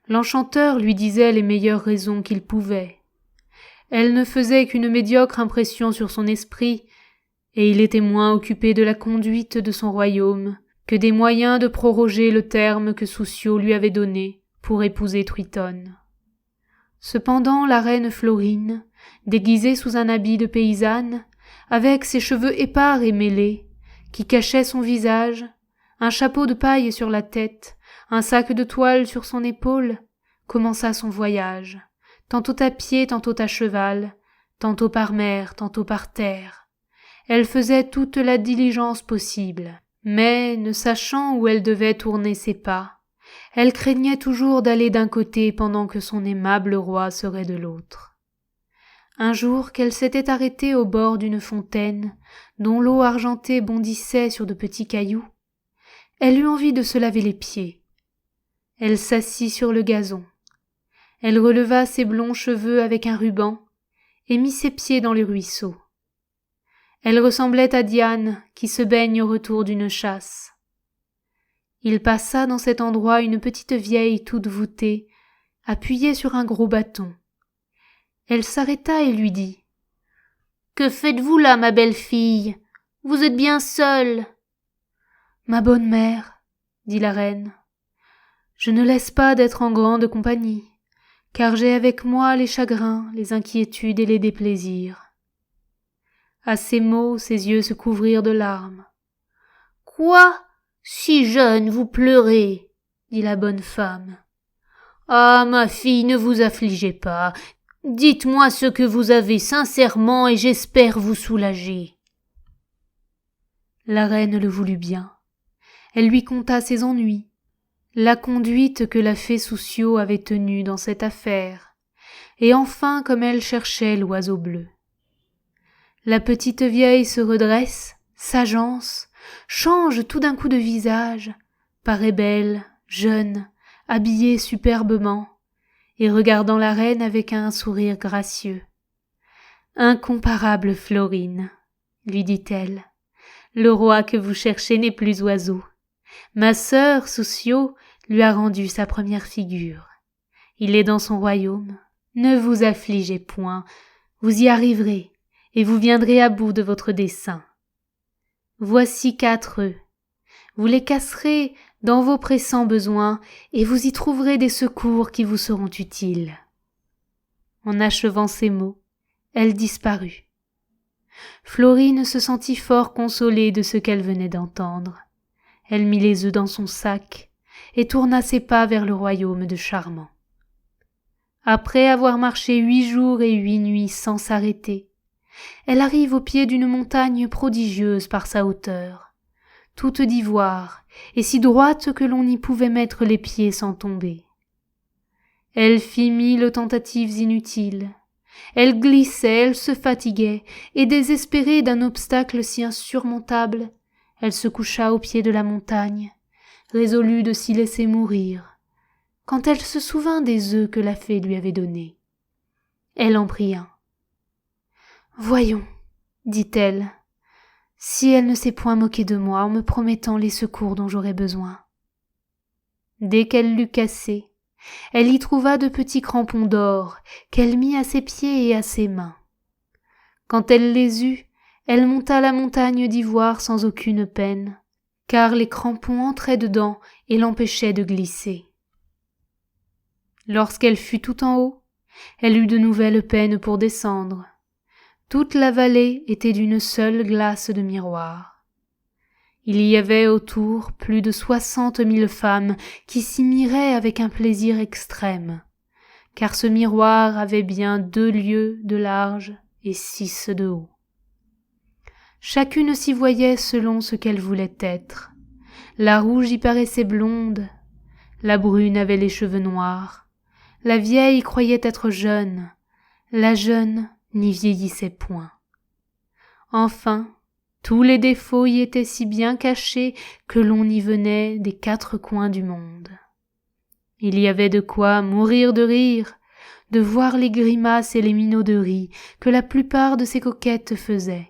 L'enchanteur lui disait les meilleures raisons qu'il pouvait. Elle ne faisait qu'une médiocre impression sur son esprit, et il était moins occupé de la conduite de son royaume que des moyens de proroger le terme que Soussio lui avait donné pour épouser Truitonne. Cependant la reine Florine, déguisée sous un habit de paysanne, avec ses cheveux épars et mêlés, qui cachait son visage, un chapeau de paille sur la tête, un sac de toile sur son épaule, commença son voyage, tantôt à pied, tantôt à cheval, tantôt par mer, tantôt par terre. Elle faisait toute la diligence possible, mais, ne sachant où elle devait tourner ses pas, elle craignait toujours d'aller d'un côté pendant que son aimable roi serait de l'autre. Un jour qu'elle s'était arrêtée au bord d'une fontaine, dont l'eau argentée bondissait sur de petits cailloux, elle eut envie de se laver les pieds. Elle s'assit sur le gazon. Elle releva ses blonds cheveux avec un ruban et mit ses pieds dans le ruisseau. Elle ressemblait à Diane qui se baigne au retour d'une chasse. Il passa dans cet endroit une petite vieille toute voûtée, appuyée sur un gros bâton. Elle s'arrêta et lui dit : « Que faites-vous là, ma belle fille ? Vous êtes bien seule. » »« Ma bonne mère, dit la reine, je ne laisse pas d'être en grande compagnie, car j'ai avec moi les chagrins, les inquiétudes et les déplaisirs. » À ces mots, ses yeux se couvrirent de larmes. « Quoi? Si jeune, vous pleurez ?» dit la bonne femme. « Ah, ma fille, ne vous affligez pas. Dites-moi ce que vous avez sincèrement et j'espère vous soulager. » La reine le voulut bien. Elle lui conta ses ennuis, la conduite que la fée Souciot avait tenue dans cette affaire, et enfin comme elle cherchait l'oiseau bleu. La petite vieille se redresse, s'agence, change tout d'un coup de visage, paraît belle, jeune, habillée superbement, et regardant la reine avec un sourire gracieux. « Incomparable Florine, lui dit-elle, le roi que vous cherchez n'est plus oiseau. Ma sœur, Souciot, lui a rendu sa première figure. Il est dans son royaume. Ne vous affligez point, vous y arriverez, et vous viendrez à bout de votre dessein. Voici 4 œufs. Vous les casserez dans vos pressants besoins, et vous y trouverez des secours qui vous seront utiles. » En achevant ces mots, elle disparut. Florine se sentit fort consolée de ce qu'elle venait d'entendre. Elle mit les œufs dans son sac et tourna ses pas vers le royaume de Charmant. Après avoir marché 8 jours et 8 nuits sans s'arrêter, elle arrive au pied d'une montagne prodigieuse par sa hauteur, toute d'ivoire et si droite que l'on n'y pouvait mettre les pieds sans tomber. Elle fit 1000 tentatives inutiles. Elle glissait, elle se fatiguait, et désespérée d'un obstacle si insurmontable, elle se coucha au pied de la montagne, résolue de s'y laisser mourir, quand elle se souvint des œufs que la fée lui avait donnés. Elle en prit un. « Voyons, dit-elle, si elle ne s'est point moquée de moi en me promettant les secours dont j'aurais besoin. » Dès qu'elle l'eut cassé, elle y trouva de petits crampons d'or qu'elle mit à ses pieds et à ses mains. Quand elle les eut, elle monta la montagne d'ivoire sans aucune peine, car les crampons entraient dedans et l'empêchaient de glisser. Lorsqu'elle fut tout en haut, elle eut de nouvelles peines pour descendre. Toute la vallée était d'une seule glace de miroir. Il y avait autour plus de 60 000 femmes qui s'y miraient avec un plaisir extrême, car ce miroir avait bien 2 lieues de large et 6 de haut. Chacune s'y voyait selon ce qu'elle voulait être. La rouge y paraissait blonde, la brune avait les cheveux noirs, la vieille croyait être jeune, la jeune n'y vieillissait point. Enfin, tous les défauts y étaient si bien cachés que l'on y venait des 4 coins du monde. Il y avait de quoi mourir de rire, de voir les grimaces et les minauderies que la plupart de ces coquettes faisaient.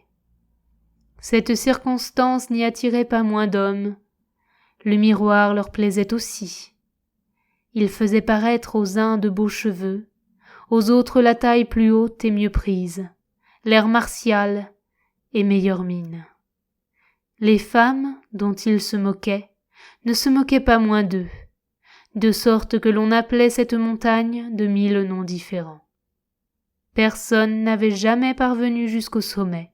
Cette circonstance n'y attirait pas moins d'hommes. Le miroir leur plaisait aussi. Il faisait paraître aux uns de beaux cheveux, aux autres la taille plus haute et mieux prise, l'air martial et meilleure mine. Les femmes, dont ils se moquaient, ne se moquaient pas moins d'eux, de sorte que l'on appelait cette montagne de 1000 noms différents. Personne n'avait jamais parvenu jusqu'au sommet,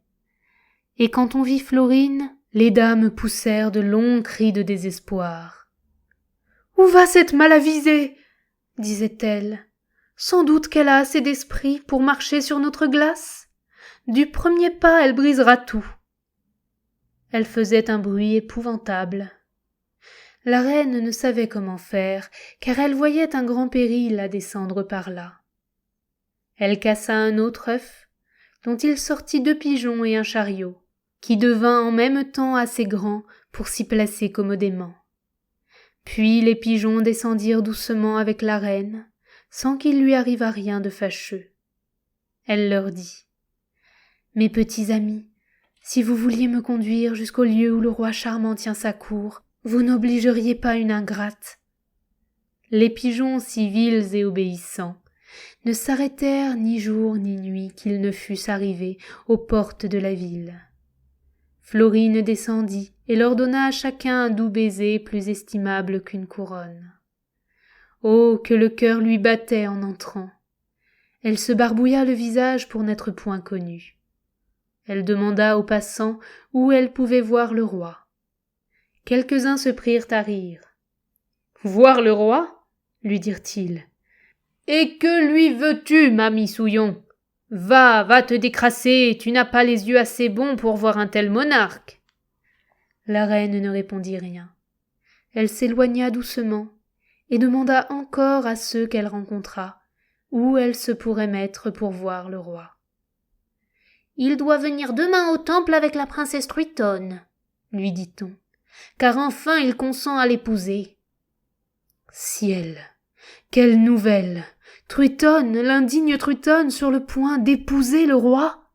et quand on vit Florine, les dames poussèrent de longs cris de désespoir. « Où va cette malavisée ?» disait-elle. « Sans doute qu'elle a assez d'esprit pour marcher sur notre glace. Du premier pas, elle brisera tout. » Elle faisait un bruit épouvantable. La reine ne savait comment faire, car elle voyait un grand péril à descendre par là. Elle cassa un autre œuf, dont il sortit 2 pigeons et un chariot, qui devint en même temps assez grand pour s'y placer commodément. Puis les pigeons descendirent doucement avec la reine, sans qu'il lui arrivât rien de fâcheux. Elle leur dit : « Mes petits amis, si vous vouliez me conduire jusqu'au lieu où le roi Charmant tient sa cour, vous n'obligeriez pas une ingrate. » Les pigeons, si vils et obéissants, ne s'arrêtèrent ni jour ni nuit qu'ils ne fussent arrivés aux portes de la ville. Florine descendit et leur donna à chacun un doux baiser plus estimable qu'une couronne. Oh, que le cœur lui battait en entrant! Elle se barbouilla le visage pour n'être point connue. Elle demanda aux passants où elle pouvait voir le roi. Quelques-uns se prirent à rire. « Voir le roi ?» lui dirent-ils. « Et que lui veux-tu, ma Missouillon ? Va te décrasser, tu n'as pas les yeux assez bons pour voir un tel monarque. » La reine ne répondit rien. Elle s'éloigna doucement et demanda encore à ceux qu'elle rencontra où elle se pourrait mettre pour voir le roi. « Il doit venir demain au temple avec la princesse Truitonne, lui dit-on, car enfin il consent à l'épouser. » Ciel, quelle nouvelle! Truitonne, l'indigne Truitonne, sur le point d'épouser le roi?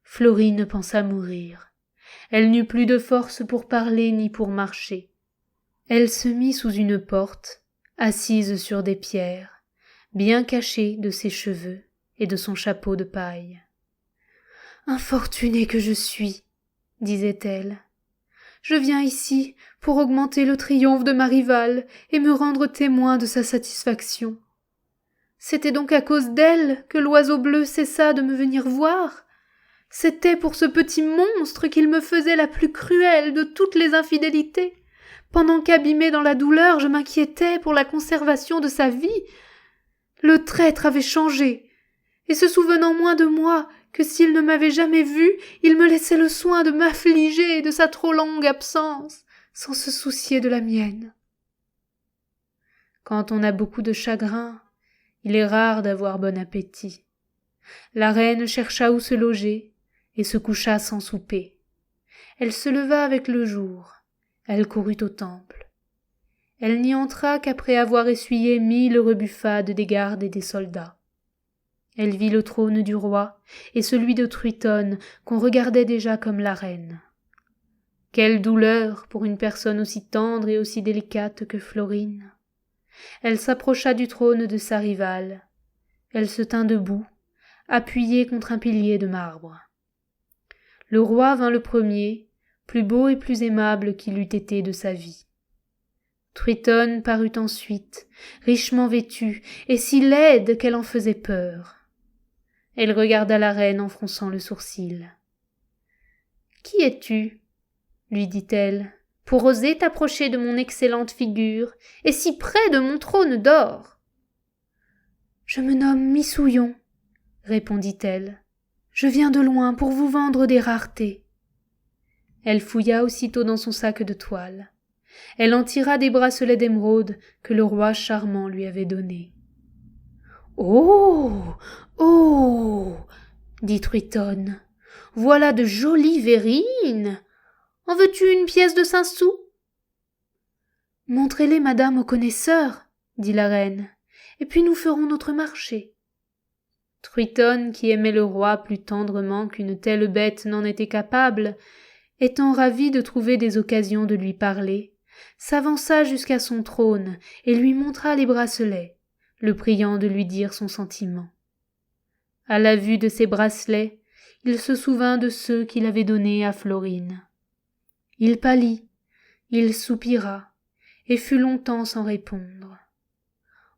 Florine pensa mourir. Elle n'eut plus de force pour parler ni pour marcher. Elle se mit sous une porte, assise sur des pierres, bien cachée de ses cheveux et de son chapeau de paille. « Infortunée que je suis, disait-elle. Je viens ici pour augmenter le triomphe de ma rivale et me rendre témoin de sa satisfaction. C'était donc à cause d'elle que l'oiseau bleu cessa de me venir voir. C'était pour ce petit monstre qu'il me faisait la plus cruelle de toutes les infidélités, pendant qu'abîmée dans la douleur, je m'inquiétais pour la conservation de sa vie. Le traître avait changé, et se souvenant moins de moi que s'il ne m'avait jamais vue, il me laissait le soin de m'affliger de sa trop longue absence, sans se soucier de la mienne. Quand on a beaucoup de chagrin, il est rare d'avoir bon appétit. La reine chercha où se loger et se coucha sans souper. Elle se leva avec le jour. Elle courut au temple. Elle n'y entra qu'après avoir essuyé 1000 rebuffades des gardes et des soldats. Elle vit le trône du roi et celui de Truitonne qu'on regardait déjà comme la reine. Quelle douleur pour une personne aussi tendre et aussi délicate que Florine. Elle s'approcha du trône de sa rivale. Elle se tint debout, appuyée contre un pilier de marbre. Le roi vint le premier, plus beau et plus aimable qu'il eût été de sa vie. Truitonne parut ensuite, richement vêtue, et si laide qu'elle en faisait peur. Elle regarda la reine en fronçant le sourcil. « Qui es-tu » lui dit-elle, « pour oser t'approcher de mon excellente figure, et si près de mon trône d'or ?»« Je me nomme Missouillon, » répondit-elle. « Je viens de loin pour vous vendre des raretés. » Elle fouilla aussitôt dans son sac de toile. Elle en tira des bracelets d'émeraude que le roi charmant lui avait donnés. « Oh, oh !» dit Truitonne. « Voilà de jolies verrines. En veux-tu une pièce de 5 sous ?»« Montrez-les, madame, aux connaisseurs, » dit la reine, « et puis nous ferons notre marché. » Truitonne, qui aimait le roi plus tendrement qu'une telle bête n'en était capable, étant ravie de trouver des occasions de lui parler, s'avança jusqu'à son trône et lui montra les bracelets, le priant de lui dire son sentiment. À la vue de ces bracelets, il se souvint de ceux qu'il avait donnés à Florine. Il pâlit, il soupira, et fut longtemps sans répondre.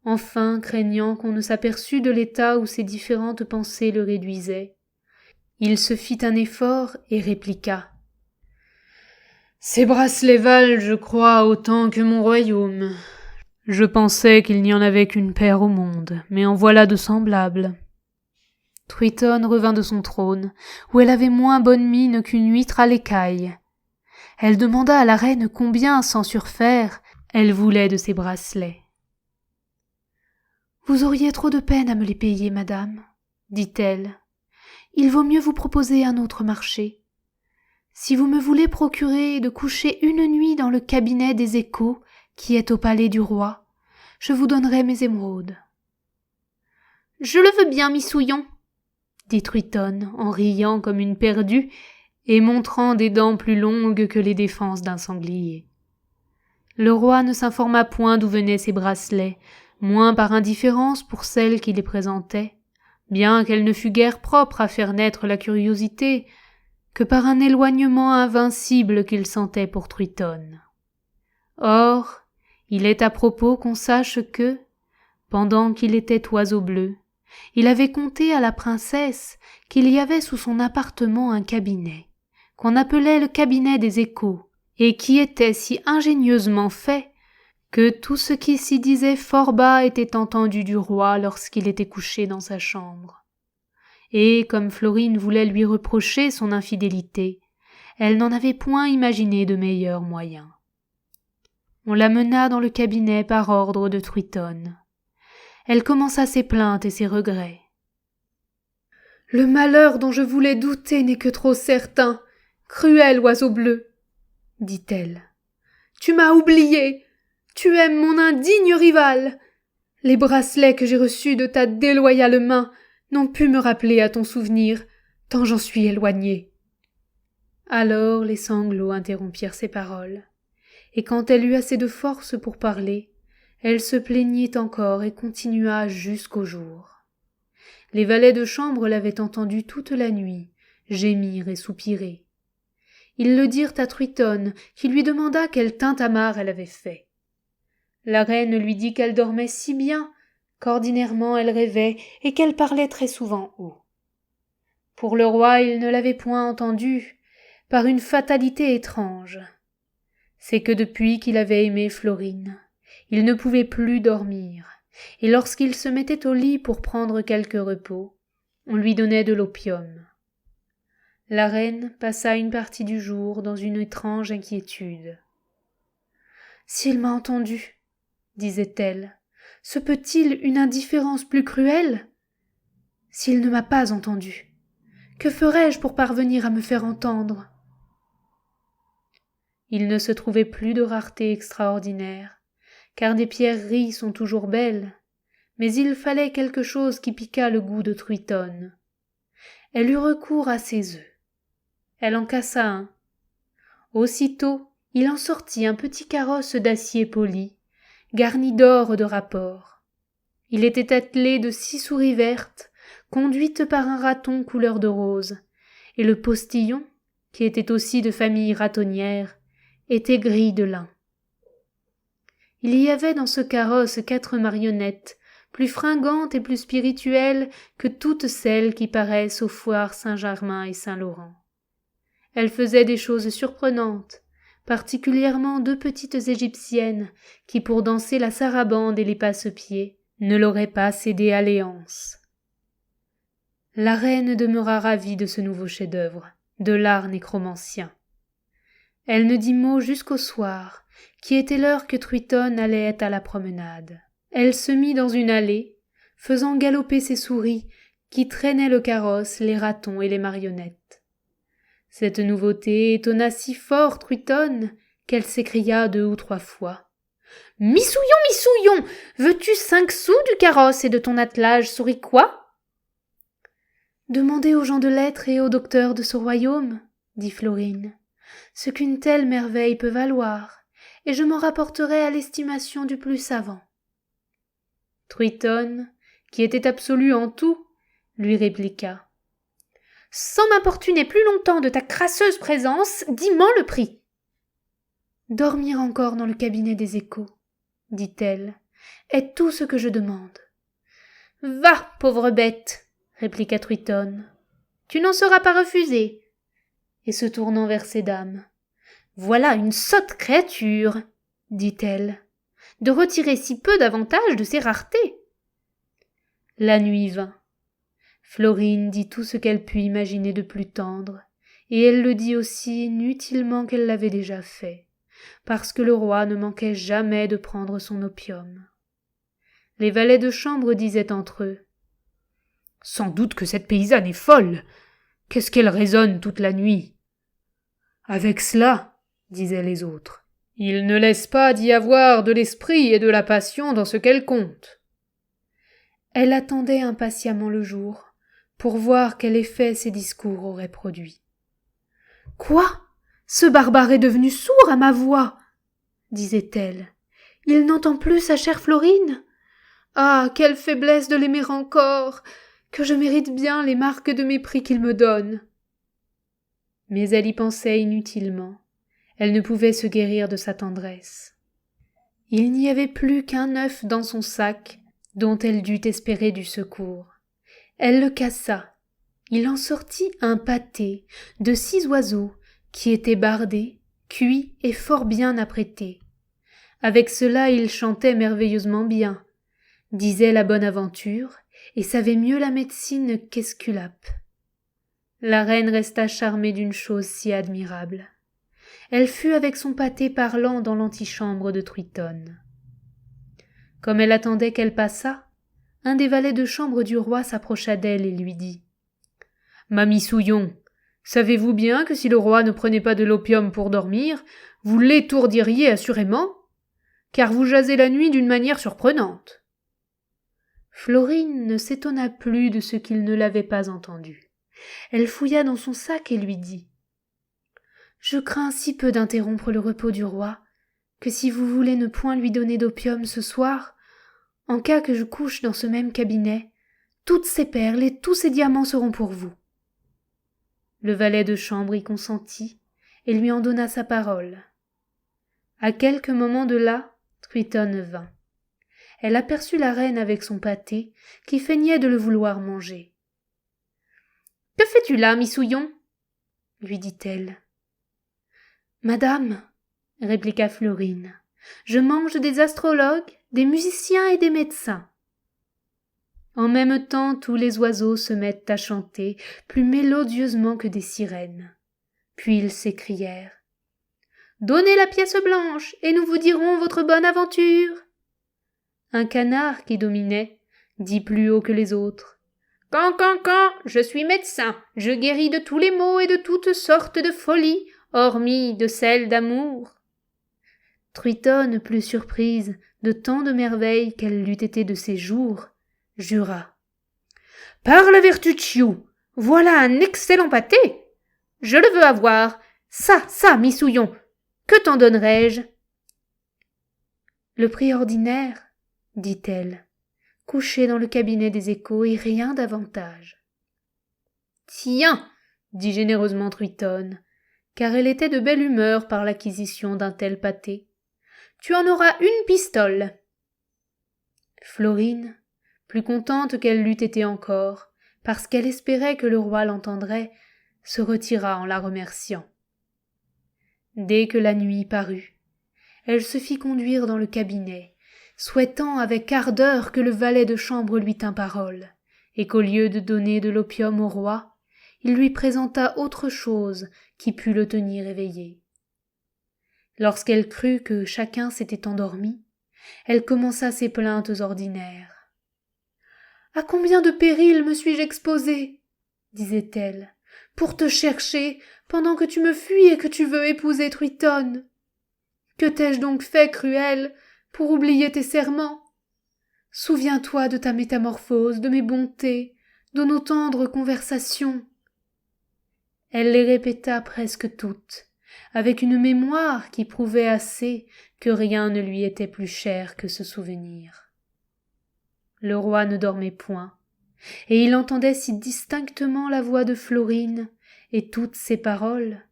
Enfin, craignant qu'on ne s'aperçût de l'état où ses différentes pensées le réduisaient, il se fit un effort et répliqua. « Ces bracelets valent, je crois, autant que mon royaume. Je pensais qu'il n'y en avait qu'une paire au monde, mais en voilà de semblables. » Truitonne revint de son trône, où elle avait moins bonne mine qu'une huître à l'écaille. Elle demanda à la reine combien, sans surfaire, elle voulait de ces bracelets. « Vous auriez trop de peine à me les payer, madame, » dit-elle. « Il vaut mieux vous proposer un autre marché. Si vous me voulez procurer de coucher une nuit dans le cabinet des échos qui est au palais du roi, je vous donnerai mes émeraudes. »« Je le veux bien, Missouillon, » dit Truitonne en riant comme une perdue et montrant des dents plus longues que les défenses d'un sanglier. Le roi ne s'informa point d'où venaient ces bracelets, moins par indifférence pour celle qui les présentait, bien qu'elle ne fût guère propre à faire naître la curiosité, que par un éloignement invincible qu'il sentait pour Truitonne. Or, il est à propos qu'on sache que, pendant qu'il était oiseau bleu, il avait conté à la princesse qu'il y avait sous son appartement un cabinet, qu'on appelait le cabinet des échos, et qui était si ingénieusement fait que tout ce qui s'y disait fort bas était entendu du roi lorsqu'il était couché dans sa chambre. Et comme Florine voulait lui reprocher son infidélité, elle n'en avait point imaginé de meilleurs moyens. On la mena dans le cabinet par ordre de Truitonne. Elle commença ses plaintes et ses regrets. « Le malheur dont je voulais douter n'est que trop certain, cruel oiseau bleu, dit-elle. Tu m'as oublié, tu es mon indigne rival. Les bracelets que j'ai reçus de ta déloyale main n'ont pu me rappeler à ton souvenir, tant j'en suis éloignée. » Alors les sanglots interrompirent ses paroles, et quand elle eut assez de force pour parler, elle se plaignit encore et continua jusqu'au jour. Les valets de chambre l'avaient entendue toute la nuit, gémir et soupirer. Ils le dirent à Truitonne, qui lui demanda quel tintamarre elle avait fait. La reine lui dit qu'elle dormait si bien qu'ordinairement elle rêvait et qu'elle parlait très souvent haut. Pour le roi, il ne l'avait point entendue, par une fatalité étrange. C'est que depuis qu'il avait aimé Florine, il ne pouvait plus dormir, et lorsqu'il se mettait au lit pour prendre quelque repos, on lui donnait de l'opium. La reine passa une partie du jour dans une étrange inquiétude. « S'il m'a entendue, disait-elle, se peut-il une indifférence plus cruelle? S'il ne m'a pas entendue, que ferai-je pour parvenir à me faire entendre? » Il ne se trouvait plus de rareté extraordinaire, car des pierreries sont toujours belles, mais il fallait quelque chose qui piquât le goût de Truitonne. Elle eut recours à ses œufs. Elle en cassa un. Aussitôt, il en sortit un petit carrosse d'acier poli, garni d'or de rapport. Il était attelé de 6 souris vertes, conduites par un raton couleur de rose, et le postillon, qui était aussi de famille ratonnière, était gris de lin. Il y avait dans ce carrosse 4 marionnettes, plus fringantes et plus spirituelles que toutes celles qui paraissent aux foires Saint-Germain et Saint-Laurent. Elles faisaient des choses surprenantes, particulièrement 2 petites égyptiennes qui, pour danser la sarabande et les passe-pieds, ne l'auraient pas cédé à Léance. La reine demeura ravie de ce nouveau chef-d'œuvre, de l'art nécromancien. Elle ne dit mot jusqu'au soir, qui était l'heure que Truitonne allait à la promenade. Elle se mit dans une allée, faisant galoper ses souris, qui traînaient le carrosse, les ratons et les marionnettes. Cette nouveauté étonna si fort Truitonne qu'elle s'écria 2 ou 3 fois. « Missouillon, Missouillon, veux-tu 5 sous du carrosse et de ton attelage souriquois ?» « Demandez aux gens de lettres et aux docteurs de ce royaume, dit Florine, ce qu'une telle merveille peut valoir, et je m'en rapporterai à l'estimation du plus savant. » Truitonne, qui était absolu en tout, lui répliqua. « Sans m'importuner plus longtemps de ta crasseuse présence, dis-moi le prix. »« Dormir encore dans le cabinet des échos, dit-elle, est tout ce que je demande. »« Va, pauvre bête, répliqua Truitonne, tu n'en seras pas refusé. » Et se tournant vers ces dames. « Voilà une sotte créature, dit-elle, de retirer si peu d'avantages de ses raretés. » La nuit vint. Florine dit tout ce qu'elle put imaginer de plus tendre, et elle le dit aussi inutilement qu'elle l'avait déjà fait, parce que le roi ne manquait jamais de prendre son opium. Les valets de chambre disaient entre eux. « Sans doute que cette paysanne est folle. Qu'est-ce qu'elle raisonne toute la nuit ?» Avec cela, disaient les autres, il ne laisse pas d'y avoir de l'esprit et de la passion dans ce qu'elle conte. Elle attendait impatiemment le jour, pour voir quel effet ses discours auraient produit. « Quoi ? Ce barbare est devenu sourd à ma voix, disait-elle. Il n'entend plus sa chère Florine. Ah, quelle faiblesse de l'aimer encore, que je mérite bien les marques de mépris qu'il me donne. » Mais elle y pensait inutilement. Elle ne pouvait se guérir de sa tendresse. Il n'y avait plus qu'un œuf dans son sac, dont elle dut espérer du secours. Elle le cassa. Il en sortit un pâté de 6 oiseaux qui étaient bardés, cuits et fort bien apprêtés. Avec cela il chantait merveilleusement bien, disait la bonne aventure, et savait mieux la médecine qu'Esculape. La reine resta charmée d'une chose si admirable. Elle fut avec son pâté parlant dans l'antichambre de Truitonne. Comme elle attendait qu'elle passât, un des valets de chambre du roi s'approcha d'elle et lui dit « Ma Missouillon, savez-vous bien que si le roi ne prenait pas de l'opium pour dormir, vous l'étourdiriez assurément, car vous jasez la nuit d'une manière surprenante. » Florine ne s'étonna plus de ce qu'il ne l'avait pas entendu. Elle fouilla dans son sac et lui dit « Je crains si peu d'interrompre le repos du roi, que si vous voulez ne point lui donner d'opium ce soir, en cas que je couche dans ce même cabinet, toutes ces perles et tous ces diamants seront pour vous. » Le valet de chambre y consentit et lui en donna sa parole. À quelques moments de là, Truitonne vint. Elle aperçut la reine avec son pâté, qui feignait de le vouloir manger. « Que fais-tu là, Missouillon » lui dit-elle. « Madame, » répliqua Florine, « je mange des astrologues, des musiciens et des médecins. » En même temps, tous les oiseaux se mettent à chanter plus mélodieusement que des sirènes. Puis ils s'écrièrent « Donnez la pièce blanche, et nous vous dirons votre bonne aventure. » Un canard qui dominait dit plus haut que les autres « Can, je suis médecin, je guéris de tous les maux et de toutes sortes de folies, hormis de celles d'amour. » Truitonne, plus surprise de tant de merveilles qu'elle l'eût été de ses jours, jura. « Par la vertu de Chiou, voilà un excellent pâté. Je le veux avoir. Ça, Missouillon, que t'en donnerais-je » Le prix ordinaire, dit-elle, couché dans le cabinet des échos et rien davantage. Tiens, dit généreusement Truitonne, car elle était de belle humeur par l'acquisition d'un tel pâté. Tu en auras une pistole. Florine, plus contente qu'elle l'eût été encore, parce qu'elle espérait que le roi l'entendrait, se retira en la remerciant. Dès que la nuit parut, elle se fit conduire dans le cabinet, souhaitant avec ardeur que le valet de chambre lui tînt parole, et qu'au lieu de donner de l'opium au roi, il lui présentât autre chose qui pût le tenir éveillé. Lorsqu'elle crut que chacun s'était endormi, elle commença ses plaintes ordinaires. « À combien de périls me suis-je exposée, disait-elle, pour te chercher pendant que tu me fuis et que tu veux épouser Truitonne. Que t'ai-je donc fait, cruel, pour oublier tes serments? Souviens-toi de ta métamorphose, de mes bontés, de nos tendres conversations. » Elle les répéta presque toutes, avec une mémoire qui prouvait assez que rien ne lui était plus cher que ce souvenir. Le roi ne dormait point, et il entendait si distinctement la voix de Florine et toutes ses paroles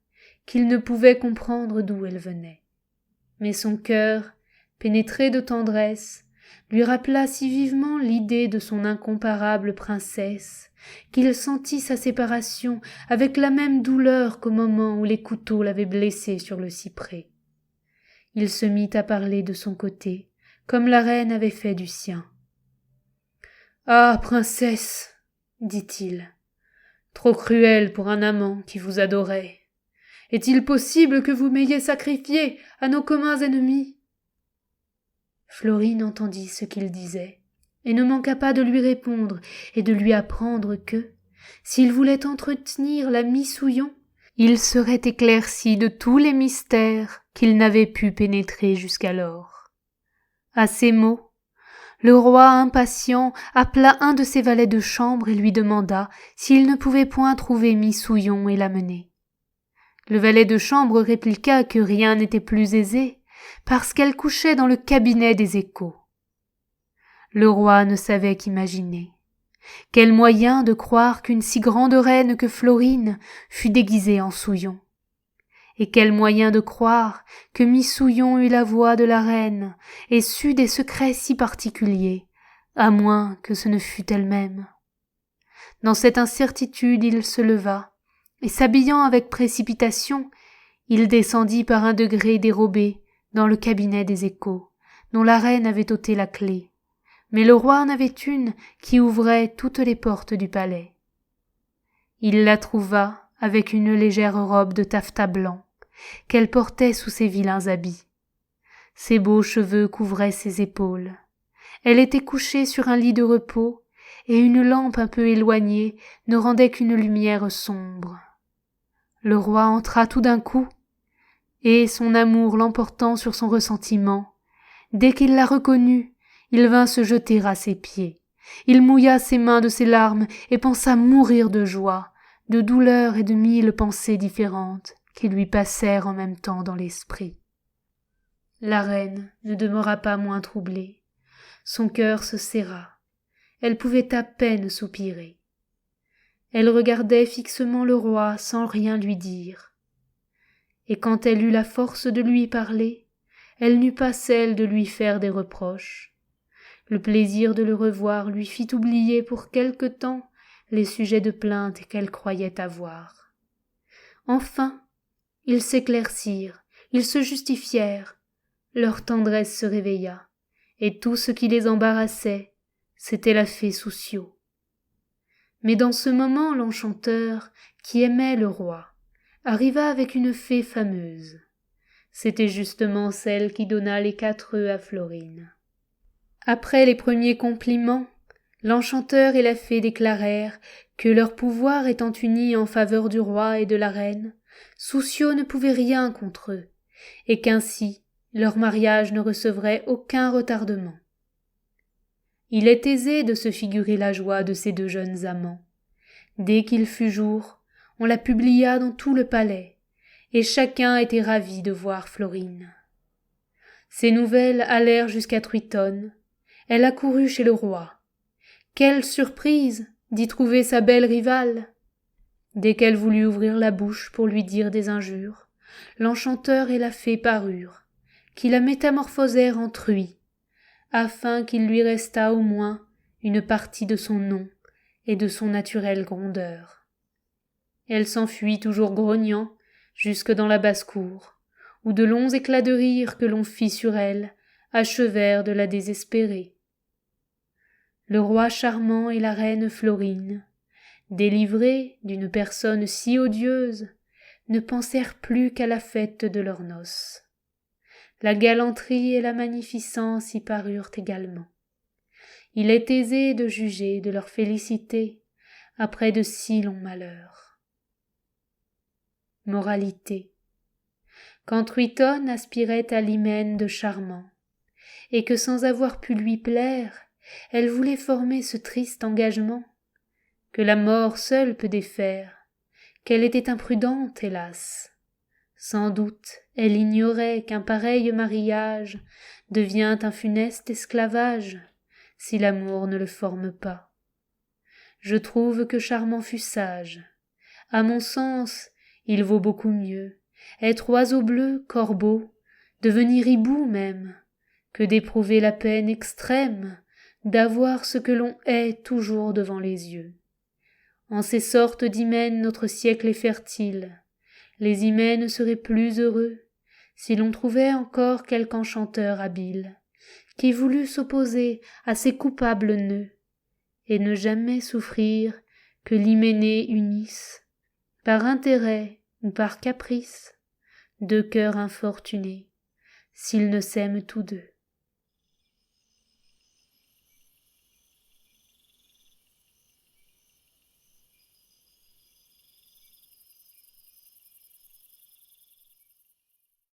qu'il ne pouvait comprendre d'où elles venaient. Mais son cœur, pénétré de tendresse, lui rappela si vivement l'idée de son incomparable princesse qu'il sentit sa séparation avec la même douleur qu'au moment où les couteaux l'avaient blessé sur le cyprès. Il se mit à parler de son côté, comme la reine avait fait du sien. « Ah, princesse, dit-il, trop cruel pour un amant qui vous adorait. Est-il possible que vous m'ayez sacrifié à nos communs ennemis ?» Florine entendit ce qu'il disait, et ne manqua pas de lui répondre et de lui apprendre que, s'il voulait entretenir la Missouillon, il serait éclairci de tous les mystères qu'il n'avait pu pénétrer jusqu'alors. À ces mots, le roi impatient appela un de ses valets de chambre et lui demanda s'il ne pouvait point trouver Missouillon et l'amener. Le valet de chambre répliqua que rien n'était plus aisé, parce qu'elle couchait dans le cabinet des échos. Le roi ne savait qu'imaginer. Quel moyen de croire qu'une si grande reine que Florine fût déguisée en Souillon? Et quel moyen de croire que Missouillon eût la voix de la reine et sût des secrets si particuliers, à moins que ce ne fût elle-même? Dans cette incertitude, il se leva, et s'habillant avec précipitation, il descendit par un degré dérobé dans le cabinet des échos, dont la reine avait ôté la clé. Mais le roi en avait une qui ouvrait toutes les portes du palais. Il la trouva avec une légère robe de taffetas blanc, qu'elle portait sous ses vilains habits. Ses beaux cheveux couvraient ses épaules. Elle était couchée sur un lit de repos, et une lampe un peu éloignée ne rendait qu'une lumière sombre. Le roi entra tout d'un coup, et, son amour l'emportant sur son ressentiment, dès qu'il la reconnut, il vint se jeter à ses pieds. Il mouilla ses mains de ses larmes et pensa mourir de joie, de douleur et de 1000 pensées différentes qui lui passèrent en même temps dans l'esprit. La reine ne demeura pas moins troublée. Son cœur se serra. Elle pouvait à peine soupirer. Elle regardait fixement le roi sans rien lui dire. Et quand elle eut la force de lui parler, elle n'eut pas celle de lui faire des reproches. Le plaisir de le revoir lui fit oublier pour quelque temps les sujets de plainte qu'elle croyait avoir. Enfin, ils s'éclaircirent, ils se justifièrent, leur tendresse se réveilla, et tout ce qui les embarrassait, c'était la fée Souciot. Mais dans ce moment, l'enchanteur, qui aimait le roi, arriva avec une fée fameuse. C'était justement celle qui donna les 4 œufs à Florine. Après les premiers compliments, l'enchanteur et la fée déclarèrent que leur pouvoir étant unis en faveur du roi et de la reine, Souciot ne pouvait rien contre eux, et qu'ainsi leur mariage ne recevrait aucun retardement. Il est aisé de se figurer la joie de ces 2 jeunes amants. Dès qu'il fut jour, on la publia dans tout le palais, et chacun était ravi de voir Florine. Ces nouvelles allèrent jusqu'à Truitonne. Elle accourut chez le roi. Quelle surprise d'y trouver sa belle rivale! Dès qu'elle voulut ouvrir la bouche pour lui dire des injures, l'enchanteur et la fée parurent, qui la métamorphosèrent en truie, afin qu'il lui restât au moins une partie de son nom et de son naturelle grandeur. Elle s'enfuit toujours grognant jusque dans la basse-cour, où de longs éclats de rire que l'on fit sur elle achevèrent de la désespérer. Le roi charmant et la reine Florine, délivrés d'une personne si odieuse, ne pensèrent plus qu'à la fête de leurs noces. La galanterie et la magnificence y parurent également. Il est aisé de juger de leur félicité après de si longs malheurs. Moralité. Quand Truitonne aspirait à l'hymen de charmant, et que sans avoir pu lui plaire, elle voulait former ce triste engagement, que la mort seule peut défaire, qu'elle était imprudente, hélas. Sans doute, elle ignorait qu'un pareil mariage devient un funeste esclavage, si l'amour ne le forme pas. Je trouve que Charmant fut sage. À mon sens, il vaut beaucoup mieux être oiseau bleu, corbeau, devenir hibou même, que d'éprouver la peine extrême d'avoir ce que l'on hait toujours devant les yeux. En ces sortes d'hymens notre siècle est fertile. Les hymens seraient plus heureux si l'on trouvait encore quelque enchanteur habile, qui voulût s'opposer à ces coupables nœuds, et ne jamais souffrir que l'hyménée unisse, par intérêt ou par caprice, 2 cœurs infortunés, s'ils ne s'aiment tous 2.